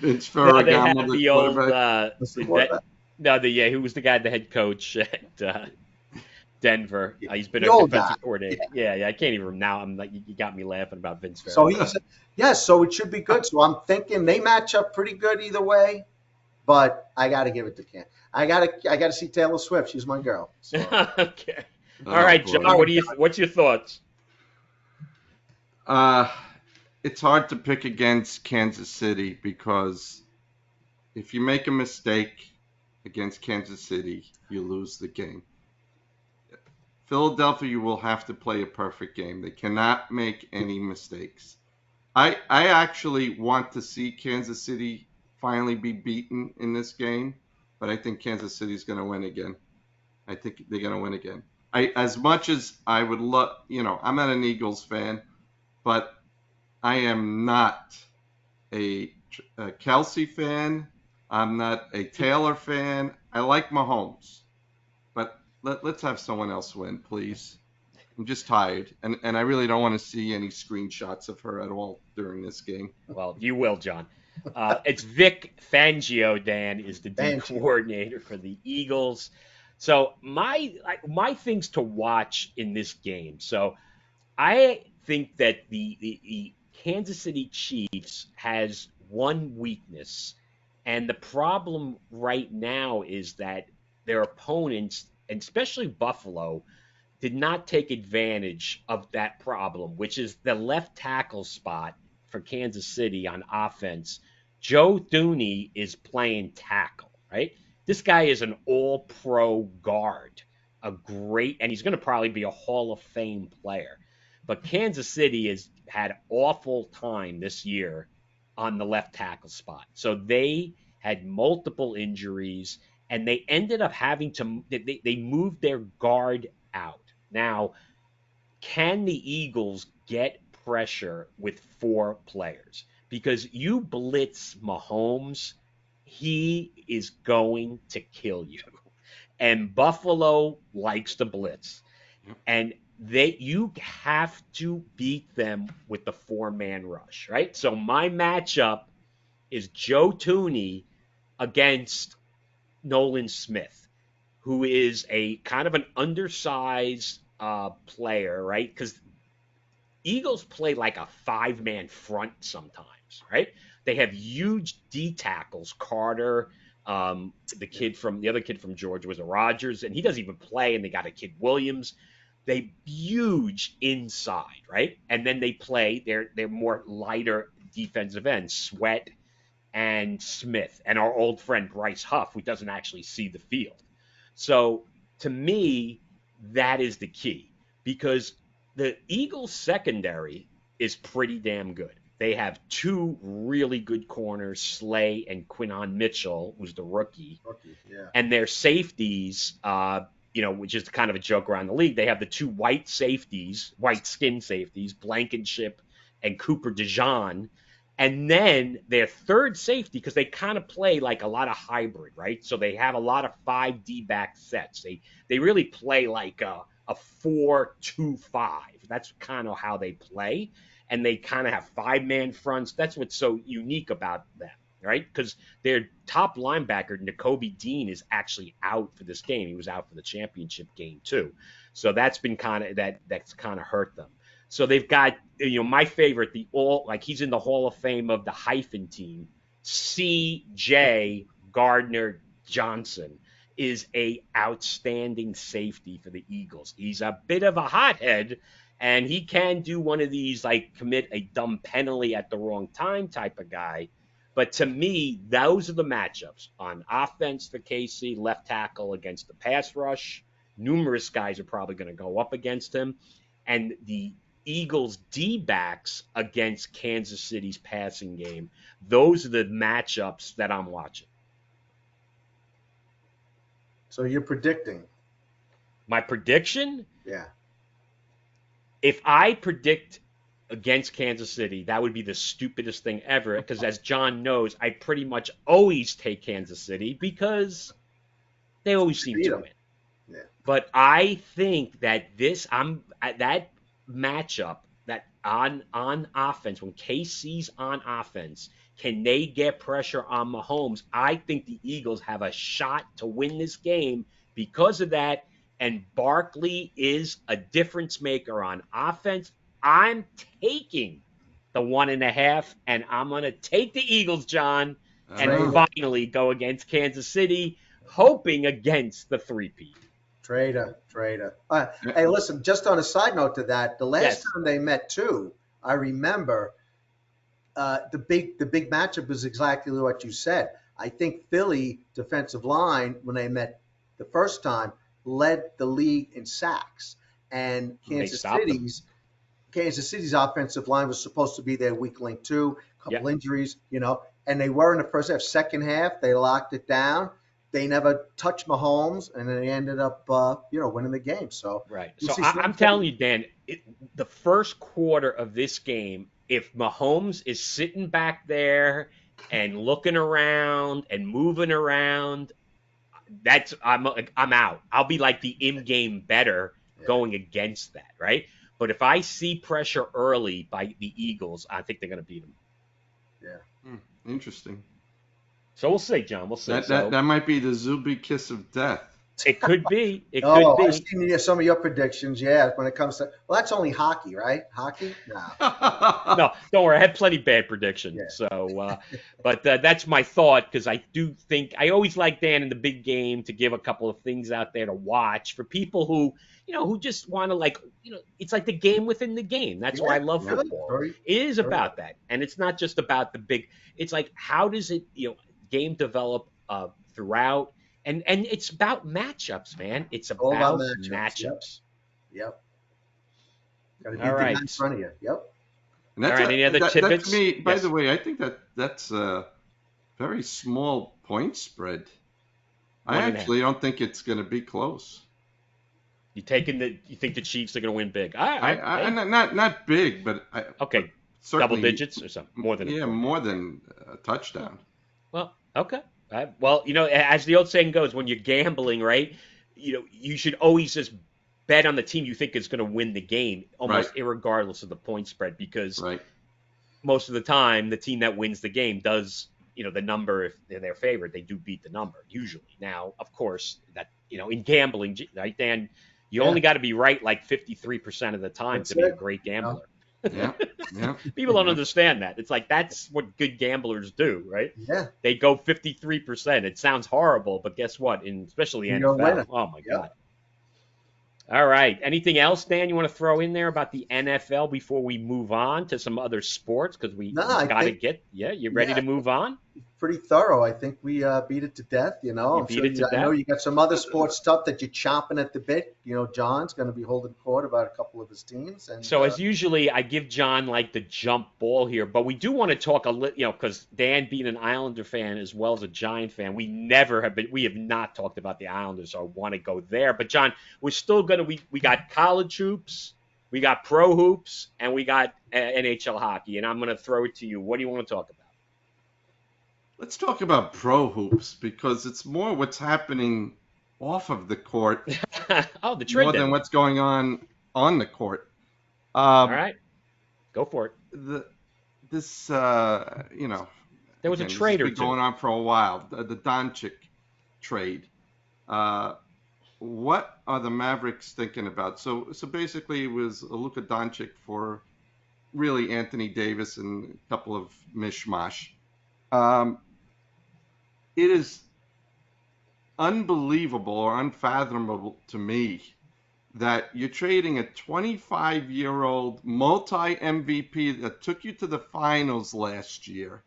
It's No, they Ferragamo, have the the old quarterback. that's the quarterback. who was the guy, the head coach at Denver. He's been The a old guy. defensive coordinator. Yeah. I can't even now. I'm like, you got me laughing about Vince So Ferragamo. so it should be good. So I'm thinking they match up pretty good either way, but I got to give it to Ken. I got to see Taylor Swift. She's my girl. So. Okay. All Oh, right, boy. John. What's your thoughts? It's hard to pick against Kansas City because if you make a mistake against Kansas City, you lose the game. Philadelphia will have to play a perfect game. They cannot make any mistakes. I actually want to see Kansas City finally be beaten in this game, but I think Kansas City's going to win again. I think they're going to win again. As much as I would love, I'm not an Eagles fan, but I am not a Kelsey fan. I'm not a Taylor fan. I like Mahomes, but let's have someone else win, please. I'm just tired, and I really don't want to see any screenshots of her at all during this game. Well, you will, John. It's Vic Fangio. Dan is the D Fangio. coordinator for the Eagles. So my things to watch in this game. So I think that the Kansas City Chiefs has one weakness, and the problem right now is that their opponents, and especially Buffalo, did not take advantage of that problem, which is the left tackle spot for Kansas City on offense. Joe Thuney is playing tackle, right? This guy is an all-pro guard, and he's going to probably be a Hall of Fame player. But Kansas City has had awful time this year on the left tackle spot. So they had multiple injuries, and they ended up having to they moved their guard out. Now, can the Eagles get pressure with four players? Because you blitz Mahomes, he is going to kill you. And Buffalo likes to blitz. And you have to beat them with the four-man rush, right? So my matchup is Joe Thuney against Nolan Smith, who is a kind of an undersized player, right? Because Eagles play like a five-man front sometimes, right? They have huge D tackles. Carter, the other kid from Georgia was a Rodgers, and he doesn't even play. And they got a kid Williams. They huge inside, right? And then they play they're more lighter defensive ends, Sweat and Smith, and our old friend Bryce Huff, who doesn't actually see the field. So to me, that is the key because the Eagles secondary is pretty damn good. They have two really good corners, Slay and Quinton Mitchell, who's the rookie. Yeah. And their safeties, which is kind of a joke around the league, they have the two white skin safeties, Blankenship and Cooper DeJean. And then their third safety, because they kind of play like a lot of hybrid, right? So they have a lot of 5D back sets. They really play like a 4-2-5. That's kind of how they play. and they kind of have 5-man fronts. That's what's so unique about them, right? Because their top linebacker, Nakobe Dean, is actually out for this game. He was out for the championship game too. So that's been that's kind of hurt them. So they've got, my favorite, he's in the Hall of Fame of the hyphen team. C.J. Gardner Johnson is a outstanding safety for the Eagles. He's a bit of a hothead, and he can do one of these, like commit a dumb penalty at the wrong time type of guy. But to me, those are the matchups on offense for KC, left tackle against the pass rush. Numerous guys are probably going to go up against him. And the Eagles D-backs against Kansas City's passing game. Those are the matchups that I'm watching. So you're predicting? My prediction? Yeah. If I predict against Kansas City, that would be the stupidest thing ever, because as John knows, I pretty much always take Kansas City because they always seem to win. Yeah. But I think that that matchup that on offense, when KC's on offense, can they get pressure on Mahomes? I think the Eagles have a shot to win this game because of that. And Barkley is a difference maker on offense. I'm taking the 1.5, and I'm going to take the Eagles, John, and finally go against Kansas City, hoping against the three-peat. Traitor. Hey, listen, just on a side note to that, the last time they met too, I remember the big matchup is exactly what you said. I think Philly defensive line, when they met the first time, led the league in sacks, and Kansas City's offensive line was supposed to be their weak link too. A couple injuries, and they were in the first half. Second half, they locked it down. They never touched Mahomes, and then they ended up, winning the game. So So I'm telling you, Dan, the first quarter of this game, if Mahomes is sitting back there and looking around and moving around, I'm out. I'll be like the in-game better going against that, right? But if I see pressure early by the Eagles, I think they're going to beat them. Yeah. Interesting. So we'll see, John. We'll see. That might be the Zubie kiss of death. It could be. It could be. I've seen some of your predictions. Yeah, when it comes to that's only hockey, right? Hockey? No. No, don't worry. I had plenty bad predictions. Yeah. So, but that's my thought, because I do think I always like, Dan, in the big game to give a couple of things out there to watch for people who who just want to, it's like the game within the game. That's why I love football. It is about that, and it's not just about the big. It's like, how does it game develop throughout. And it's about matchups, man. It's about matchups. Yep. Got to beat the guy in front of you. Yep. All right. Any other tidbits? To me, by the way, I think that's a very small point spread. I actually don't think it's going to be close. You think the Chiefs are going to win big? Not big, but double digits or something, more than more than a touchdown. Well, okay. Well, as the old saying goes, when you're gambling, right, you should always just bet on the team you think is going to win the game, almost irregardless of the point spread, because most of the time the team that wins the game does, the number, if they're their favorite, they do beat the number usually. Now, of course, that in gambling, right, Dan, you only got to be right like 53% of the time to be a great gambler. Yeah. People don't understand that. It's like, that's what good gamblers do, right? Yeah. They go 53%. It sounds horrible, but guess what? Especially NFL. Oh my God. All right. Anything else, Dan, you want to throw in there about the NFL before we move on to some other sports? Because we got to get. You ready to move on? Pretty thorough. I think we beat it to death. I know you got some other sports stuff that you're chomping at the bit. John's going to be holding court about a couple of his teams. And so as usually, I give John the jump ball here, but we do want to talk a little, because Dan, being an Islander fan as well as a Giant fan, we have not talked about the Islanders, so I want to go there. But John, we're still going to, we got college hoops, we got pro hoops, and we got NHL hockey, and I'm going to throw it to you. What do you want to talk about? Let's talk about pro hoops, because it's more what's happening off of the court the trend more than what's going on the court. All right. Go for it. This, There was a again, this has trade or been two. going on for a while. The Doncic trade. Uh, what are the Mavericks thinking about? So basically, it was Luka Doncic for really Anthony Davis and a couple of mishmash. Um, it is unbelievable or unfathomable to me that you're trading a 25-year-old multi MVP that took you to the finals last year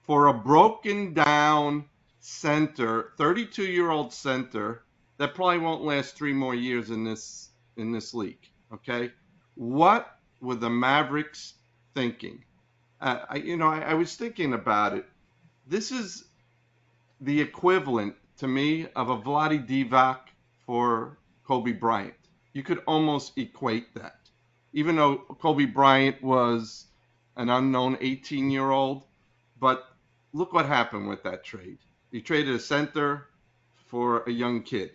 for a broken down center, 32-year-old center that probably won't last 3 more years in this league. Okay, what were the Mavericks thinking? I was thinking about it. This is the equivalent to me of a Vlade Divac for Kobe Bryant. You could almost equate that. Even though Kobe Bryant was an unknown 18-year-old, but look what happened with that trade. You traded a center for a young kid.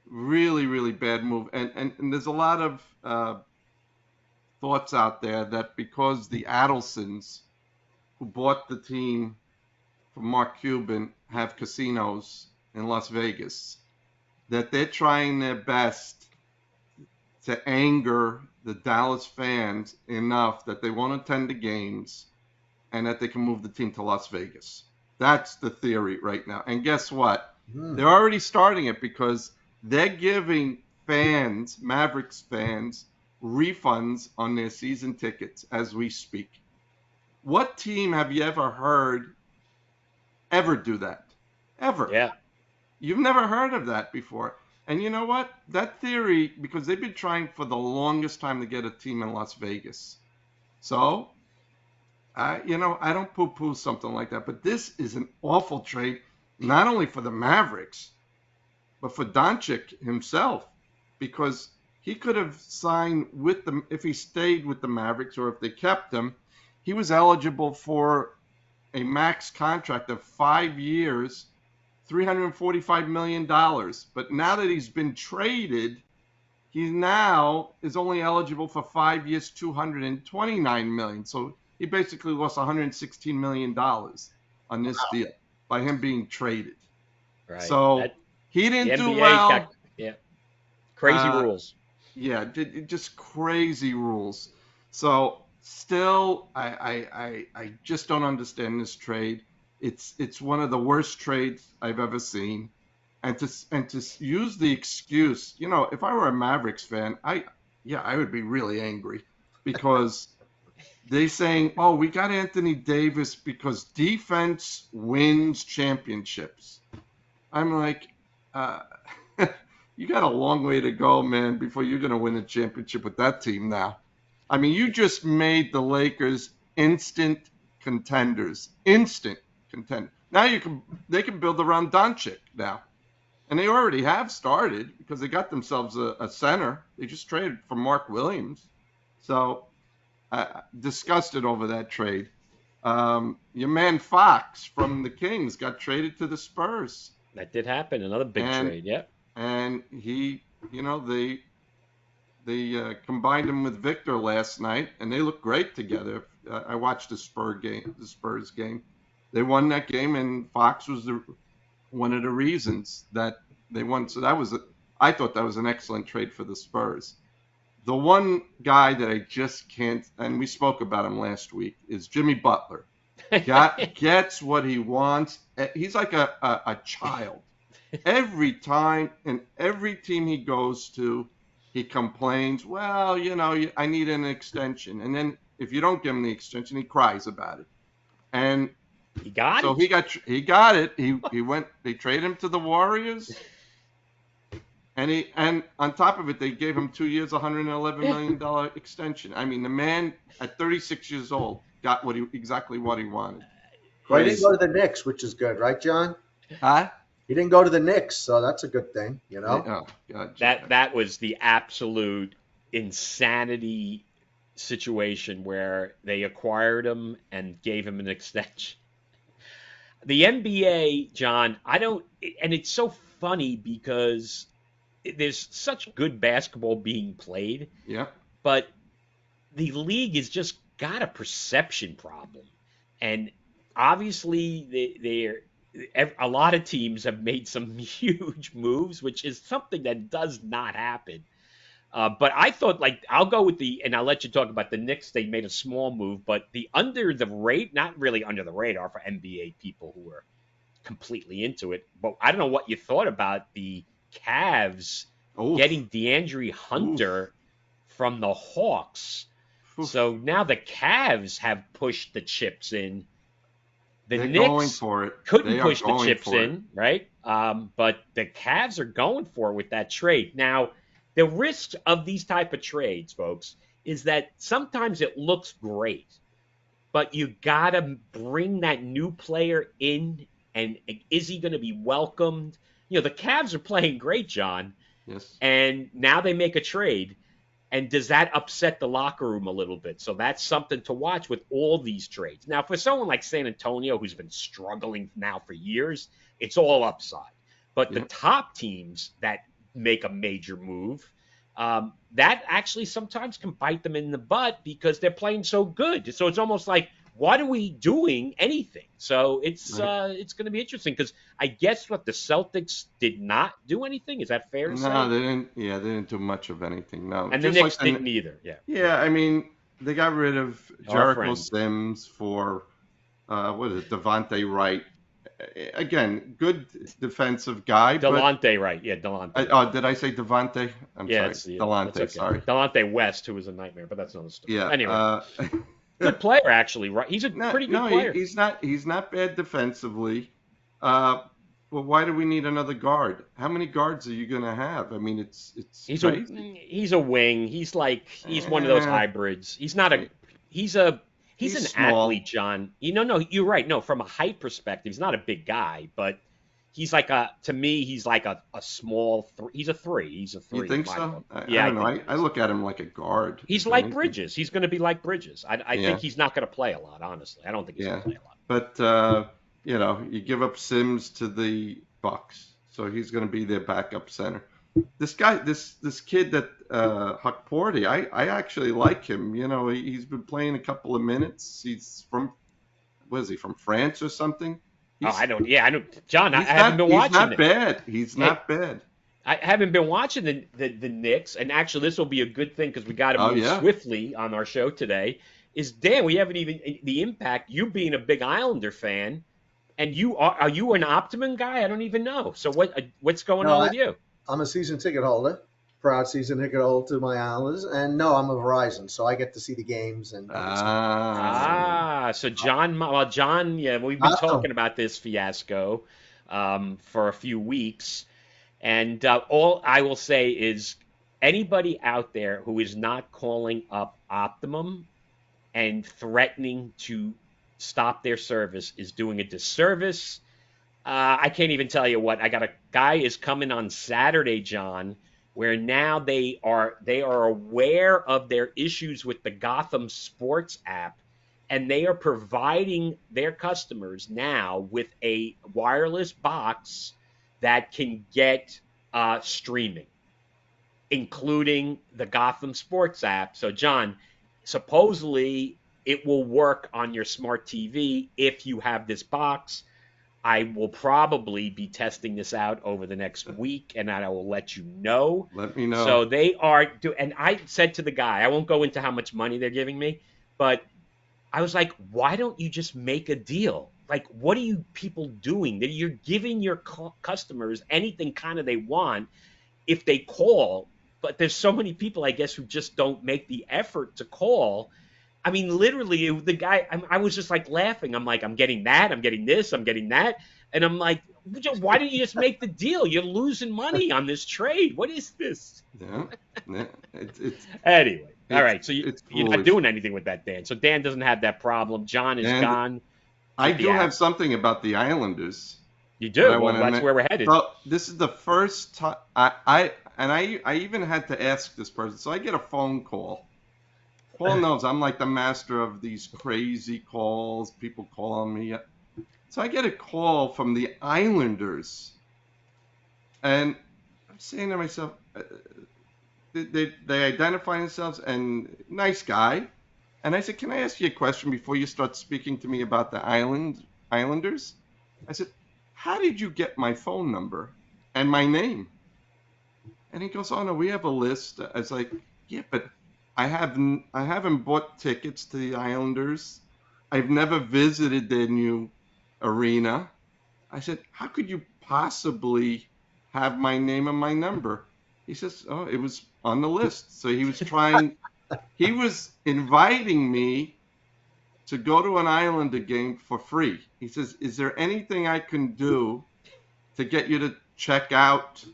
Really, really bad move. And there's a lot of thoughts out there that because the Adelsons who bought the team from Mark Cuban have casinos in Las Vegas, that they're trying their best to anger the Dallas fans enough that they won't attend the games and that they can move the team to Las Vegas. That's the theory right now. And guess what? They're already starting it because they're giving fans, Mavericks fans, refunds on their season tickets as we speak. What team have you ever heard ever do that? Ever. Yeah. You've never heard of that before. And you know what? That theory, because they've been trying for the longest time to get a team in Las Vegas. So, I don't poo-poo something like that. But this is an awful trade, not only for the Mavericks, but for Doncic himself, because he could have signed with them if he stayed with the Mavericks or if they kept him. He was eligible for a max contract of 5 years, $345 million. But now that he's been traded, he now is only eligible for 5 years, $229 million. So he basically lost $116 million on this deal by him being traded. Right. So he The didn't do NBA well. Crazy rules. Yeah, just crazy rules. So still, I just don't understand this trade. It's one of the worst trades I've ever seen. And to use the excuse, if I were a Mavericks fan, I would be really angry because they saying, oh, we got Anthony Davis because defense wins championships. I'm like, you got a long way to go, man, before you're going to win a championship with that team now. I mean, you just made the Lakers instant contenders. Instant contenders. Now they can build around Doncic now. And they already have started because they got themselves a center. They just traded for Mark Williams. So disgusted over that trade. Your man Fox from the Kings got traded to the Spurs. That did happen. Another big trade. Yep. And he, they combined him with Victor last night, and they look great together. I watched the Spurs game. They won that game, and Fox was one of the reasons that they won. So I thought that was an excellent trade for the Spurs. The one guy that I just can't, and we spoke about him last week, is Jimmy Butler. Gets what he wants. He's like a child. Every time and every team he goes to, he complains, well, I need an extension. And then if you don't give him the extension, he cries about it. And he got it. He got it. He went. They traded him to the Warriors, and on top of it, they gave him 2 years, $111 million extension. I mean, the man at 36 years old got exactly what he wanted. Well, he didn't go to the Knicks, which is good, right, John? Huh? He didn't go to the Knicks, so that's a good thing, Oh, God. That was the absolute insanity situation where they acquired him and gave him an extension. The NBA, John, and it's so funny because there's such good basketball being played. Yeah. But the league has just got a perception problem, and obviously a lot of teams have made some huge moves, which is something that does not happen. But I thought, like, I'll go with and I'll let you talk about the Knicks. They made a small move, but the under the rate, not really under the radar for NBA people who are completely into it. But I don't know what you thought about the Cavs Oof. getting DeAndre Hunter from the Hawks. Oof. So now the Cavs have pushed the chips in. They're Knicks going for it. couldn't push the chips in, right? But the Cavs are going for it with that trade. Now, the risk of these type of trades, folks, is that sometimes it looks great, but you got to bring that new player in, and is he going to be welcomed? The Cavs are playing great, John. Yes. And now they make a trade. And does that upset the locker room a little bit? So that's something to watch with all these trades. Now, for someone like San Antonio, who's been struggling now for years, it's all upside. But the top teams that make a major move, that actually sometimes can bite them in the butt because they're playing so good. So it's almost like, what are we doing anything? So it's going to be interesting because I guess what the Celtics did not do anything. Is that fair to say? No, they didn't. Yeah, they didn't do much of anything. No, and the Knicks didn't either. Yeah. Yeah, I mean, they got rid of Jericho friend. Sims for what is it, Devontae Wright? Again, good defensive guy. Delonte Wright. Yeah, Delonte. Oh, did I say Devontae? I'm sorry. Delonte, okay. sorry. Delonte West, who was a nightmare, but that's another story. Yeah. Anyway. Good player, actually. Right? He's a pretty good player. He's not bad defensively. Well, why do we need another guard? How many guards are you going to have? I mean, it's he's crazy. He's a wing. He's one of those hybrids. He's not a he's an small. athlete, John. No, you're right. No, from a height perspective, he's not a big guy, but he's like to me, he's like a small he's a 3. He's a 3. You think so? I don't know. I look at him like a guard. He's like Bridges. He's going to be like Bridges. I think he's not going to play a lot, honestly. I don't think he's going to play a lot. But you give up Sims to the Bucks, so he's going to be their backup center. This guy, this kid that Huckporty, I actually like him. He's been playing a couple of minutes. He's from from France or something? I don't. Yeah, I don't. John, I haven't been watching. He's not bad. He's not bad. I haven't been watching the Knicks, and actually, this will be a good thing because we got to move swiftly on our show today. Dan, we haven't even the impact. You being a big Islander fan, and are you an Optimum guy? I don't even know. So what's going on with you? I'm a season ticket holder, proud season ticket holder to my Islanders, and no, I'm a Verizon, so I get to see the games and. So John, yeah, we've been talking about this fiasco for a few weeks, and all I will say is anybody out there who is not calling up Optimum and threatening to stop their service is doing a disservice. I can't even tell you what. I got a guy is coming on Saturday, John, where now they are aware of their issues with the Gotham Sports app, and they are providing their customers now with a wireless box that can get streaming, including the Gotham Sports app. So, John, supposedly it will work on your smart TV if you have this box. I will probably be testing this out over the next week, and I will let you know. Let me know. So they are and I said to the guy, I won't go into how much money they're giving me, but I was like, why don't you just make a deal? Like, what are you people doing? That you're giving your customers anything kind of they want if they call, but there's so many people, I guess, who just don't make the effort to call. I mean, literally, the guy, I was just like laughing. I'm like, I'm getting that. I'm getting this. I'm getting that. And I'm like, why didn't you just make the deal? You're losing money on this trade. What is this? Yeah. Anyway. All right. So you're not doing anything with that, Dan. So Dan doesn't have that problem. John is gone. I do have something about the Islanders. You do? Well, that's where we're headed. So this is the first time I even had to ask this person. So I get a phone call. Paul knows I'm like the master of these crazy calls, people calling me. So I get a call from the Islanders. And I'm saying to myself, they identify themselves and nice guy. And I said, can I ask you a question before you start speaking to me about the Islanders? I said, how did you get my phone number and my name? And he goes, oh no, we have a list. I was like, yeah, but I haven't bought tickets to the Islanders. I've never visited their new arena. I said, how could you possibly have my name and my number? He says, oh, it was on the list. So he was inviting me to go to an Islander game for free. He says, is there anything I can do to get you to check out,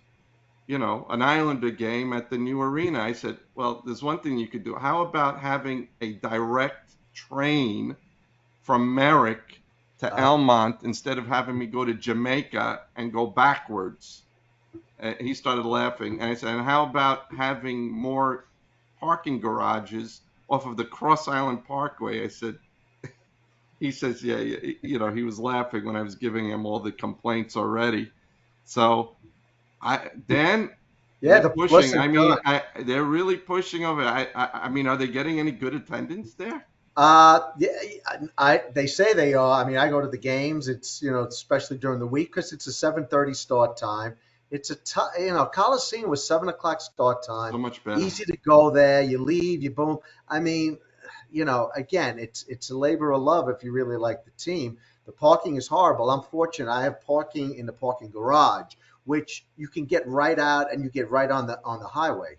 an Islander game at the new arena? I said, well, there's one thing you could do. How about having a direct train from Merrick to Elmont instead of having me go to Jamaica and go backwards? He started laughing. And I said, and how about having more parking garages off of the Cross Island Parkway? I said, he says, yeah, he was laughing when I was giving him all the complaints already. So, Dan, Yeah, they're pushing. I mean, they're really pushing over. I mean, are they getting any good attendance there? Yeah, they say they are. I mean, I go to the games. It's, especially during the week because it's a 7:30 start time. It's Coliseum was 7 o'clock start time. So much better. Easy to go there. You leave, you boom. I mean, again, it's a labor of love if you really like the team. The parking is horrible. I'm fortunate. I have parking in the parking garage, which you can get right out and you get right on the highway,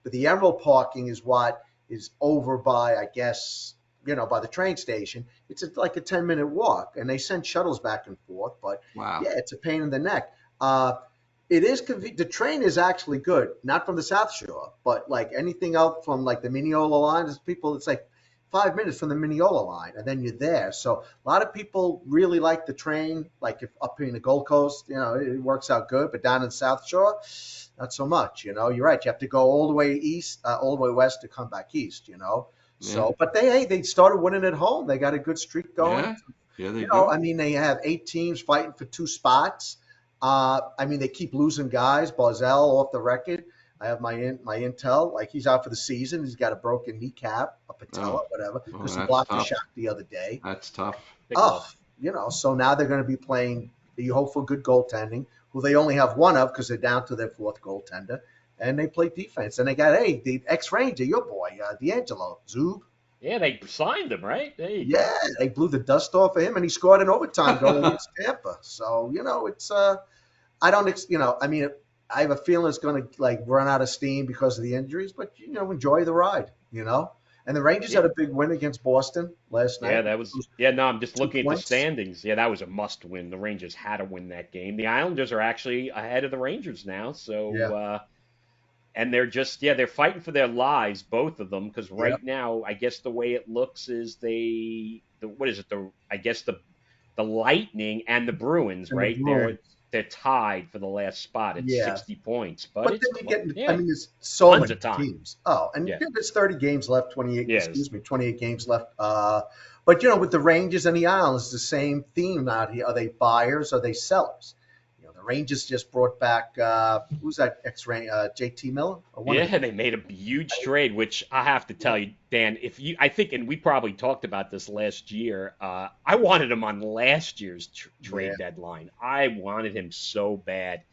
But the Emerald parking is what is over by, I guess, by the train station. It's like a 10-minute walk, and they send shuttles back and forth. But wow. Yeah, it's a pain in the neck. It is convenient. The train is actually good, not from the South Shore, but like anything else from like the Mineola line. There's people, it's like 5 minutes from the Mineola line, and then you're there. So a lot of people really like the train. Like if up in the Gold Coast, it works out good, but down in the South Shore, not so much. You're right. You have to go all the way east, all the way west to come back east. So, but they started winning at home. They got a good streak going. Yeah, they do. I mean, they have 8 teams fighting for 2 spots. I mean, they keep losing guys. Barzell off the record. I have my intel. Like he's out for the season. He's got a broken kneecap, a patella, whatever, because he blocked a shot the other day. That's tough. So now they're going to be playing. You hope for good goaltending, who they only have one of because they're down to their 4th goaltender, and they play defense. And they got the ex-Ranger, your boy, D'Angelo Zub. Yeah, they signed him, right? Yeah, they blew the dust off of him, and he scored in overtime going against Tampa. So it's I don't I mean. I have a feeling it's going to like run out of steam because of the injuries, but enjoy the ride, And the Rangers had a big win against Boston last night. Yeah, that was. Yeah, no, I'm just looking at the standings. Yeah, that was a must win. The Rangers had to win that game. The Islanders are actually ahead of the Rangers now, so and they're just they're fighting for their lives, both of them, because right now I guess the way it looks is the Lightning and the Bruins, right? They're tied for the last spot at 60 points. But then you get, I mean, there's so many teams. Oh, and Yeah. there's 30 games left, 28, Yes. 28 games left. But, with the Rangers and the Islanders, it's the same theme out here. Are they buyers? Are they sellers? The Rangers just brought back, who's that JT Miller? They made a huge trade, which I have to tell you, Dan, I think, and we probably talked about this last year, I wanted him on last year's trade deadline. I wanted him so bad.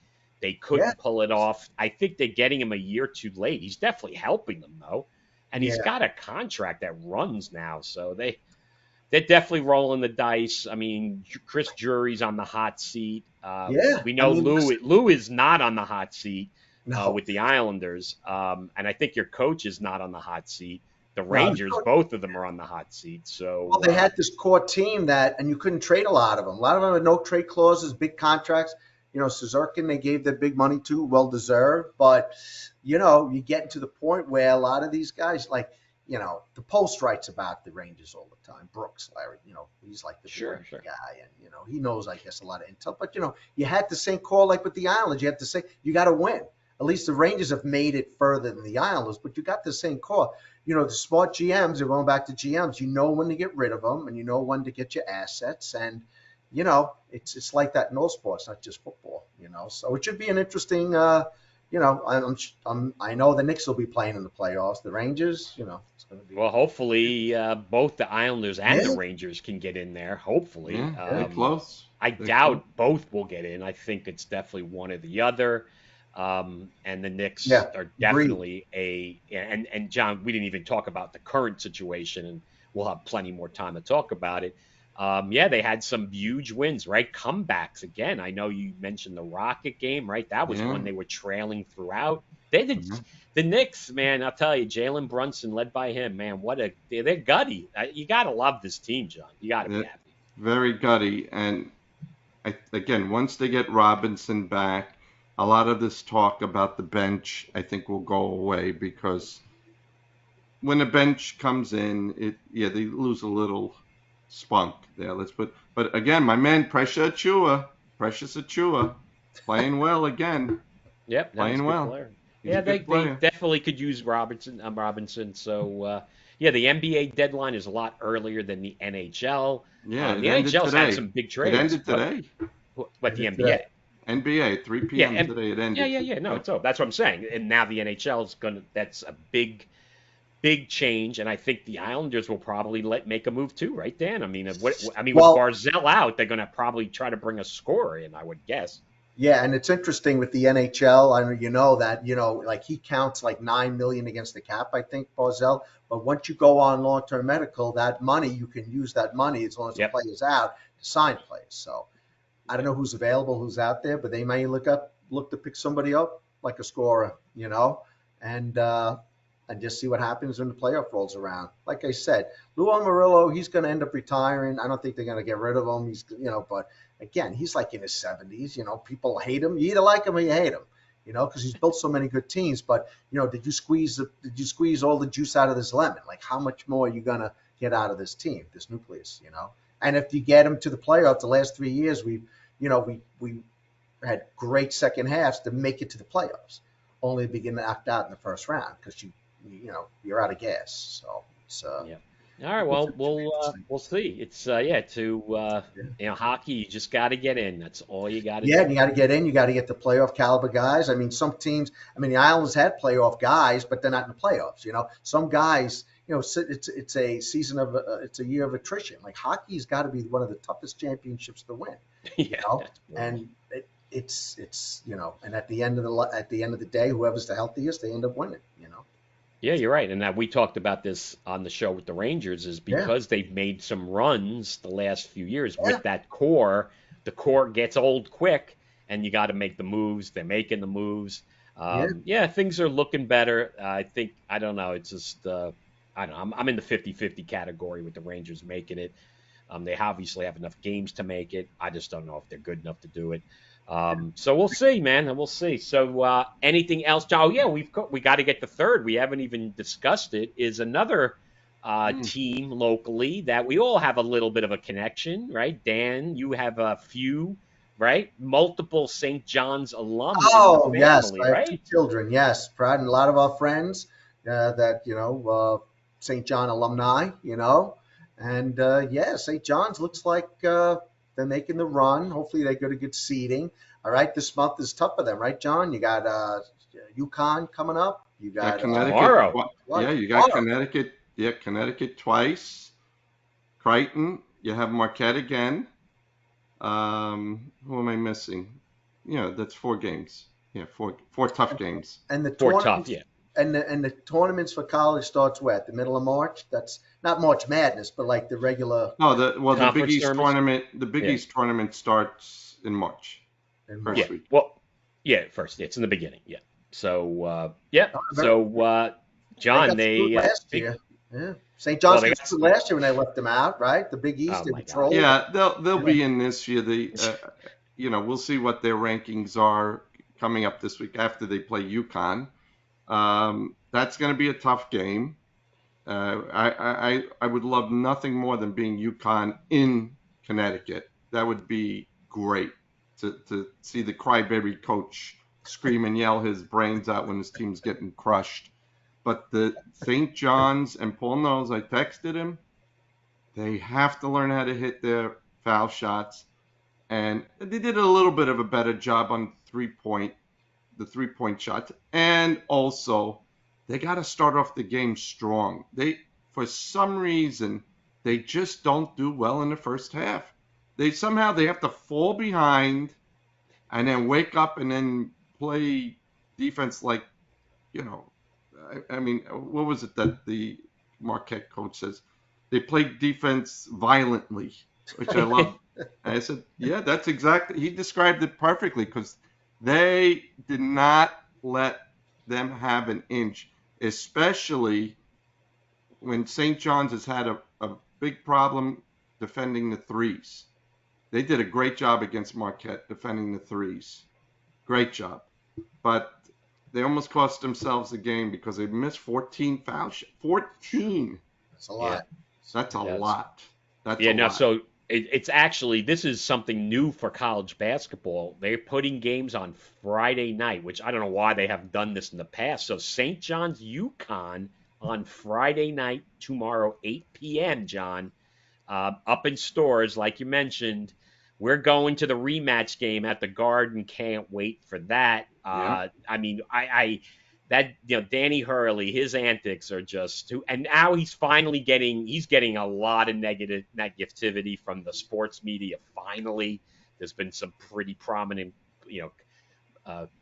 They couldn't pull it off. I think they're getting him a year too late. He's definitely helping them, though. And he's got a contract that runs now, so they're definitely rolling the dice. I mean, Chris Drury's on the hot seat. We know Lou is not on the hot seat with the Islanders. And I think your coach is not on the hot seat. The Rangers, both of them are on the hot seat. So they had this core team and you couldn't trade a lot of them. A lot of them had no trade clauses, big contracts. Suzerkin, they gave their big money to, well-deserved. But, you get to the point where a lot of these guys, like, the Post writes about the Rangers all the time. Brooks, Larry, he's like the guy, and he knows, I guess, a lot of intel. But you had the same call like with the Islanders. You have to say you got to win. At least the Rangers have made it further than the Islanders, but you got the same call. The smart GMs are going back to GMs. You know when to get rid of them, and you know when to get your assets, and it's like that in all sports, not just football. So it should be an interesting I know the Knicks will be playing in the playoffs. The Rangers, it's going to be. Well, hopefully, both the Islanders and the Yeah, Rangers can get in there. Hopefully, Yeah, they're yeah, close. I They're close. doubt both will get in. I think it's definitely one or the other. And the Knicks yeah. are Agreed. definitely and John, we didn't even talk about the current situation, and we'll have plenty more time to talk about it. Yeah, they had some huge wins, right? Comebacks again. I know you mentioned the Rocket game, right? That was Yeah. when they were trailing throughout. They did Mhm. the Knicks, man. I'll tell you, Jalen Brunson, led by him, man. They're gutty. You gotta love this team, John. You gotta be They're happy. very gutty. And again, once they get Robinson back, a lot of this talk about the bench, I think, will go away because when the bench comes in, they lose a little spunk there. But again, my man Precious Achua, playing well again, Yep, no, he's a playing good well. player. He's a Yeah, they, good they player. definitely could use Robinson. Robinson. So yeah, the NBA deadline is a lot earlier than the NHL. Yeah, it The ended NHL's had today. some big It trades. ended today. What the And today. NBA? NBA, 3 Yeah, p.m. today. It ended. yeah. No, Yep. it's over. That's what I'm saying. And now the NHL is gonna. That's a big change, and I think the Islanders will probably make a move too, right, Dan? I mean, with Well, Barzell out, they're gonna probably try to bring a scorer in, I would guess. yeah, and it's interesting with the NHL. I know that like he counts like 9 million against the cap. I think Barzell. But once you go on long-term medical, that money you can use that money as long as the Yep. player's out to sign players. So I don't know who's available, who's out there, but they may look to pick somebody up like a scorer, and just see what happens when the playoff rolls around. Like I said, Lou Amarillo, he's going to end up retiring. I don't think they're going to get rid of him. But again, he's like in his 70s. People hate him. You either like him or you hate him. Because he's built so many good teams. But did you squeeze all the juice out of this lemon? Like, how much more are you gonna get out of this team, this nucleus? And if you get him to the playoffs, the last 3 years we had great second halves to make it to the playoffs, only to be knocked out in the first round because you're out of gas. So Yeah. All right. it Well, should be interesting. we'll see. It's hockey. You just got to get in. That's all you got to Yeah, do. and you got to get in. You got to get the playoff caliber guys. I mean, some teams. I mean, the Islanders had playoff guys, but they're not in the playoffs. Some guys. It's a season of it's a year of attrition. Like hockey's got to be one of the toughest championships to win. You Yeah, know, that's brutal. and it's and at the end of the day, whoever's the healthiest, they end up winning. Yeah, you're right. And we talked about this on the show with the Rangers, is Yeah, because they've made some runs the last few years yeah, with that core. The core gets old quick, and you got to make the moves. They're making the moves. yeah. Yeah, things are looking better. I think, I don't know. It's just, I don't know. I'm in the 50-50 category with the Rangers making it. They obviously have enough games to make it. I just don't know if they're good enough to do it. So we'll see, man. We'll see. So anything else, John? Oh yeah, we got to get the third. We haven't even discussed it. Is another Hmm. team locally that we all have a little bit of a connection, right? Dan, you have a few, right? Multiple St. John's alums in the Oh yes, family, I have two right? children. Yes, proud and a lot of our friends that St. John alumni. And yeah, St. John's looks like they're making the run. Hopefully, they get a good seeding. All right, this month is tough for them, right, John? You got UConn coming up. You Got got Connecticut. Tomorrow. Yeah, what you got tomorrow? Connecticut. Yeah, Connecticut twice. Crichton. You have Marquette again. Who am I missing? That's 4 games. Yeah, four tough games. And the For tough, tournaments yeah. and the tournaments for college starts where at the middle of March. That's not March Madness, but like the regular No, the Big Conference East tournaments. tournament. The Big Yeah, East tournament starts in March, in yeah. first March. week. Well, yeah. First, it's in the beginning. Yeah. So yeah. Oh, So they John, got screwed they last big. year. Yeah. St. Well, John's they got got. screwed last year when they left them out, right? The Big East, Oh they my were God. trolls. Yeah, they'll Yeah. be in this year. We'll see what their rankings are coming up this week after they play UConn. That's going to be a tough game. I would love nothing more than being UConn in Connecticut. That would be great to see the crybaby coach scream and yell his brains out when his team's getting crushed. But the St. John's, and Paul knows, I texted him, they have to learn how to hit their foul shots. And they did a little bit of a better job on 3-point, the 3-point shots, and also they got to start off the game strong. For some reason, they just don't do well in the first half. They have to fall behind and then wake up and then play defense like, you know, I mean, what was it that the Marquette coach says? They played defense violently, which I love. And I said, yeah, that's exactly. He described it perfectly because they did not let them have an inch, especially when St. John's has had a big problem defending the threes. They did a great job against Marquette defending the threes. Great job. But they almost cost themselves the game because they missed 14 fouls. 14. That's a lot. Yeah. That's a lot. That's Yeah, a no, lot. so it's actually, this is something new for college basketball. They're putting games on Friday night, which I don't know why they haven't done this in the past. So St. John's UConn on Friday night, tomorrow, 8 p.m., John, up in stores, like you mentioned. We're going to the rematch game at the Garden. Can't wait for that. Yeah. I mean, Danny Hurley, his antics are just and now he's getting a lot of negativity from the sports media. Finally, there's been some pretty prominent,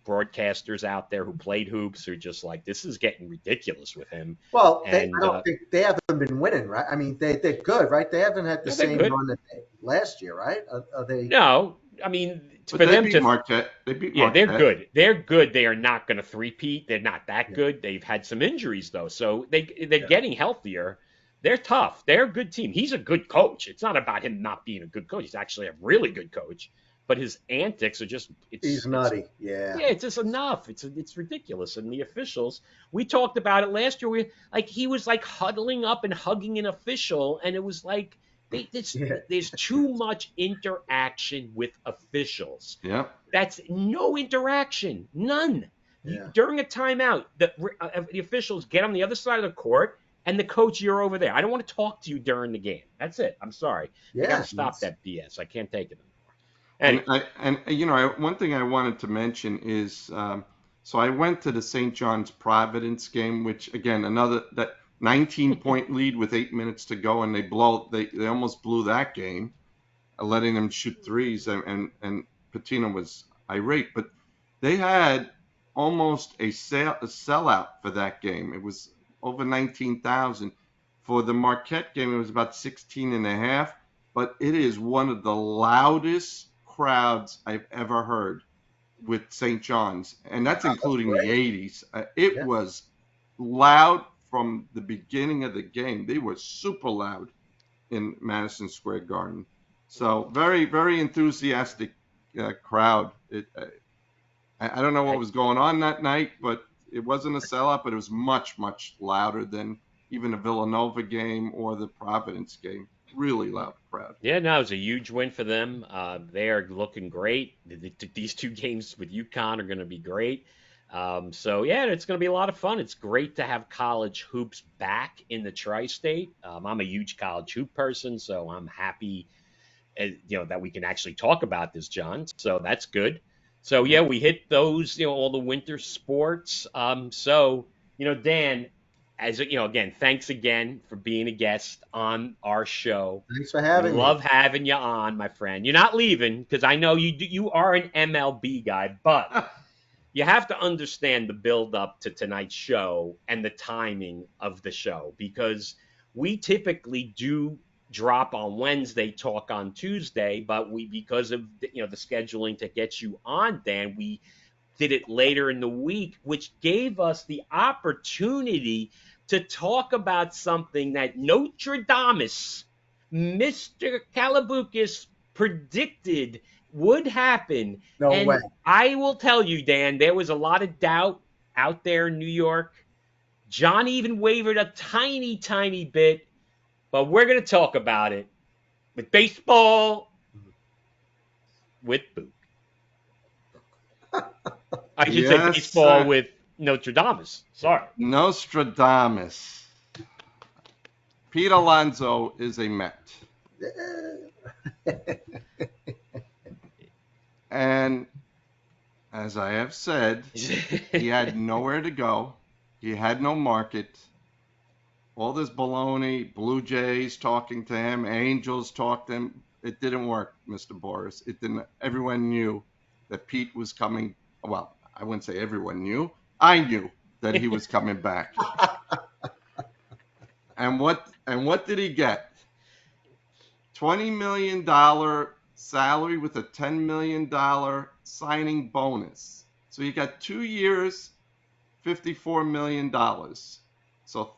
broadcasters out there who played hoops who are just like, this is getting ridiculous with him. Well, I And don't think they haven't been winning, right? I mean, they're good, right? They haven't had the Yeah, they're same good. run that last year, right? Are they? No, I mean, But for they them beat to Marquette. They beat Yeah, Marquette. they're good. They're good. They are not going to three-peat. They're not that good. They've had some injuries though, so they're getting healthier. They're tough. They're a good team. He's a good coach. It's not about him not being a good coach. He's actually a really good coach, but his antics are just He's nutty. Yeah. Yeah, it's just enough. It's ridiculous. And the officials, we talked about it last year. He was like huddling up and hugging an official, and it was like there's too much interaction with officials. Yeah. That's no interaction, none. Yeah. During a timeout, the officials get on the other side of the court, and the coach, you're over there. I don't want to talk to you during the game. That's it. I'm sorry. You got to stop that BS. I can't take it anymore. And one thing I wanted to mention is, so I went to the St. John's Providence game, which again that 19-point lead with 8 minutes to go, and they almost blew that game, letting them shoot threes, and Patino was irate, but they had almost a sellout for that game. It was over 19,000. For the Marquette game, it was about 16 and a half, but it is one of the loudest crowds I've ever heard with St. John's, and that's including the 80s. It was loud from the beginning of the game. They were super loud in Madison Square Garden. So very, very enthusiastic crowd. I don't know what was going on that night, but it wasn't a sellout, but it was much, much louder than even a Villanova game or the Providence game. Really loud crowd. Yeah, no, it was a huge win for them. They are looking great. These two games with UConn are going to be great. So, yeah, it's going to be a lot of fun. It's great to have college hoops back in the tri-state. I'm a huge college hoop person, so I'm happy that we can actually talk about this, John. So that's good. So, yeah, we hit those, all the winter sports. So, Dan, again, thanks again for being a guest on our show. Thanks for having me. Love having you on, my friend. You're not leaving because I know you are an MLB guy, but you have to understand the build up to tonight's show and the timing of the show, because we typically do drop on Wednesday, talk on Tuesday, but because of the scheduling to get you on, Dan, we did it later in the week, which gave us the opportunity to talk about something that Nostradamus, Mr. Kalaboukas, predicted would happen. No and way. I will tell you, Dan, there was a lot of doubt out there in New York. John even wavered a tiny, tiny bit, but we're going to talk about it with baseball with Bouk. I should say baseball with Nostradamus. Sorry. Nostradamus. Pete Alonso is a Met. And As I have said, he had nowhere to go. He had no market. All this baloney, Blue Jays talking to him, Angels talked to him. It didn't work, Mr. Boris. It didn't. Everyone knew that Pete was coming. Well, I wouldn't say everyone knew. I knew that he was coming back. And what did he get? $20 million salary with a $10 million signing bonus. So he got 2 years, $54 million. So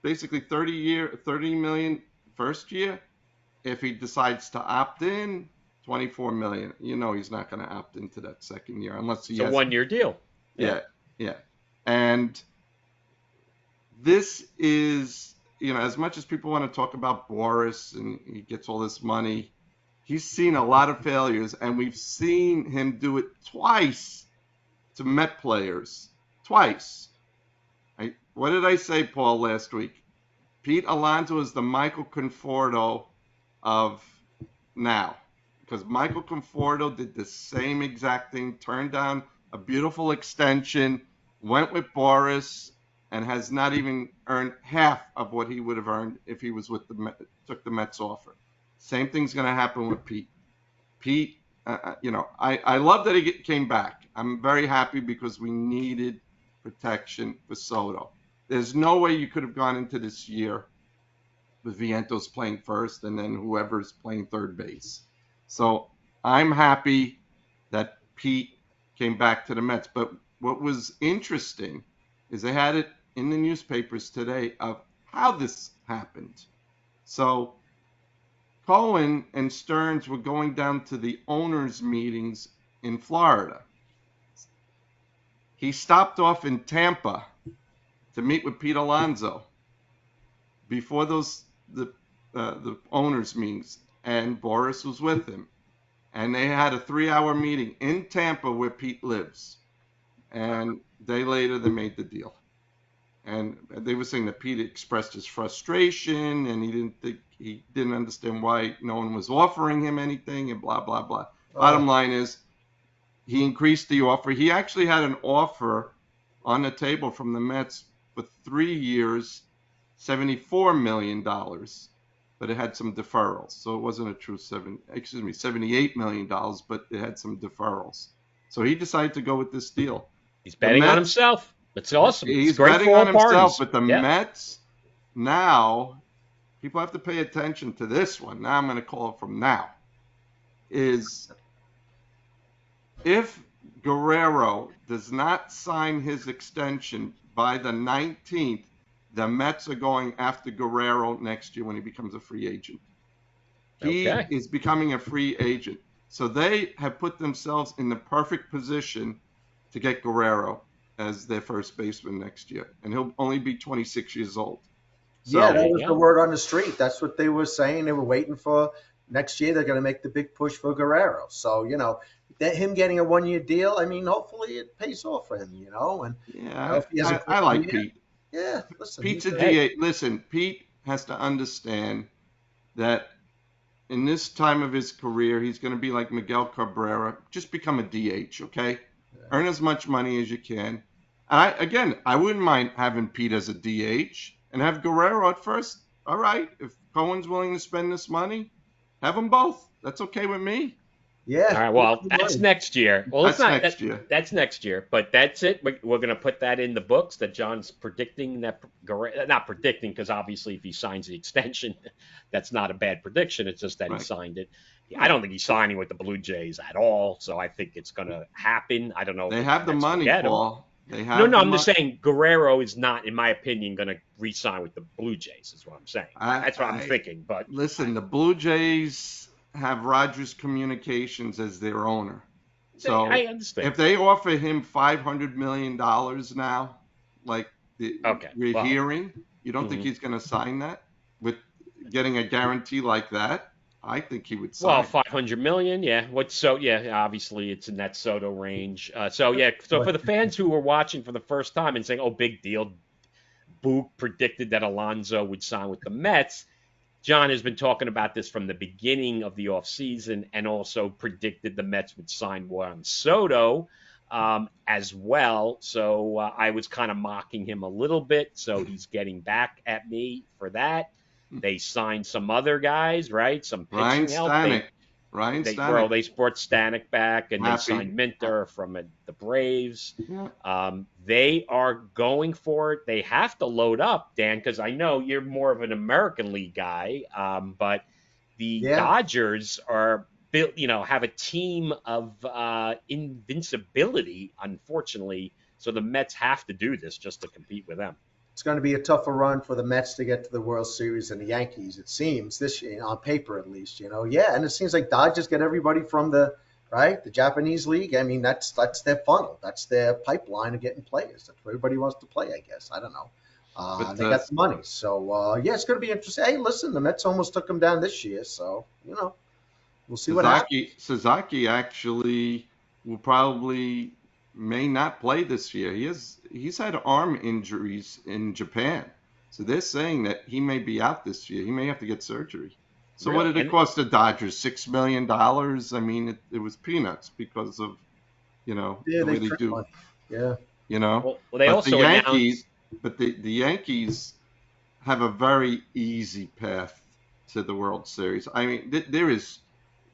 basically 30 million first year. If he decides to opt in, 24 million. You know he's not going to opt into that second year unless he It's a has. 1-year deal. Yeah. And this is, as much as people want to talk about Boris and he gets all this money, he's seen a lot of failures, and we've seen him do it twice to Met players. Twice. What did I say, Paul, last week? Pete Alonso is the Michael Conforto of now. Because Michael Conforto did the same exact thing, turned down a beautiful extension, went with Boris, and has not even earned half of what he would have earned if he was took the Mets offer. Same thing's going to happen with Pete. Pete, I love that he came back. I'm very happy because we needed protection for Soto. There's no way you could have gone into this year with Vientos playing first and then whoever's playing third base. So I'm happy that Pete came back to the Mets. But what was interesting is they had it in the newspapers today of how this happened. So Cohen and Stearns were going down to the owners' meetings in Florida. He stopped off in Tampa to meet with Pete Alonso before the owners' meetings, and Boris was with him. And they had a 3-hour meeting in Tampa where Pete lives. And a day later, they made the deal. And they were saying that Pete expressed his frustration, and he didn't understand why no one was offering him anything, and blah, blah, blah. Bottom line is, he increased the offer. He actually had an offer on the table from the Mets for 3 years, $74 million, but it had some deferrals. So it wasn't a true $78 million, but it had some deferrals. So he decided to go with this deal. He's betting on himself. It's awesome. He's it's great betting for all on himself, parties. but the Mets now, people have to pay attention to this one. Now I'm going to call it from now. Is if Guerrero does not sign his extension by the 19th, the Mets are going after Guerrero next year when he becomes a free agent. He is becoming a free agent. So they have put themselves in the perfect position to get Guerrero as their first baseman next year. And he'll only be 26 years old. So, yeah, that was the word on the street. That's what they were saying. They were waiting for next year. They're going to make the big push for Guerrero. So, him getting a 1-year deal, I mean, hopefully it pays off for him, And I like Pete. Yeah, listen. Pete's a DH. Listen, Pete has to understand that in this time of his career, he's going to be like Miguel Cabrera. Just become a DH, okay? Yeah. Earn as much money as you can. And I wouldn't mind having Pete as a DH and have Guerrero at first. All right, if Cohen's willing to spend this money, have them both. That's okay with me. Yeah. All right. Well, that's next year. Well, that's next year. That's next year. But that's it. We're going to put that in the books that John's predicting that Guerrero, not predicting because obviously if he signs the extension, that's not a bad prediction. It's just that he signed it. I don't think he's signing with the Blue Jays at all. So I think it's going to happen. I don't know. They have the money, Paul. No, I'm just saying Guerrero is not, in my opinion, going to re-sign with the Blue Jays. Is what I'm saying. That's what I'm thinking. But listen, the Blue Jays have Rogers Communications as their owner. So I understand. If they offer him $500 million now, like we're hearing, you don't think he's going to sign that with getting a guarantee like that? I think he would sign. Well, $500 million, yeah. Obviously it's in that Soto range. So for the fans who are watching for the first time and saying, "Oh, big deal," Bouk predicted that Alonso would sign with the Mets. John has been talking about this from the beginning of the offseason and also predicted the Mets would sign Juan Soto. as well. So I was kind of mocking him a little bit. So he's getting back at me for that. They signed some other guys, right? Some Ryan pitching help. Stanek. Ryan Stanek. They brought Stanek back, and they Happy. signed Minter from the Braves. Yeah. They are going for it. They have to load up, Dan, because I know you're more of an American League guy, but the Dodgers are built, have a team of invincibility, unfortunately. So the Mets have to do this just to compete with them. It's going to be a tougher run for the Mets to get to the World Series than the Yankees, it seems, this year, on paper at least. Yeah, and it seems like Dodgers get everybody from the Japanese league. I mean, that's their funnel, that's their pipeline of getting players. That's where everybody wants to play, I guess. I don't know. But they got the money, so it's going to be interesting. Hey, listen, the Mets almost took them down this year, so we'll see what happens. Sasaki actually may not play this year. He's had arm injuries in Japan, so they're saying that he may be out this year. He may have to get surgery. So really? What did it cost the Dodgers? $6 million. I mean, it was peanuts because of the way they do. Money. Yeah. Well, they also announced. But the Yankees have a very easy path to the World Series. I mean, there's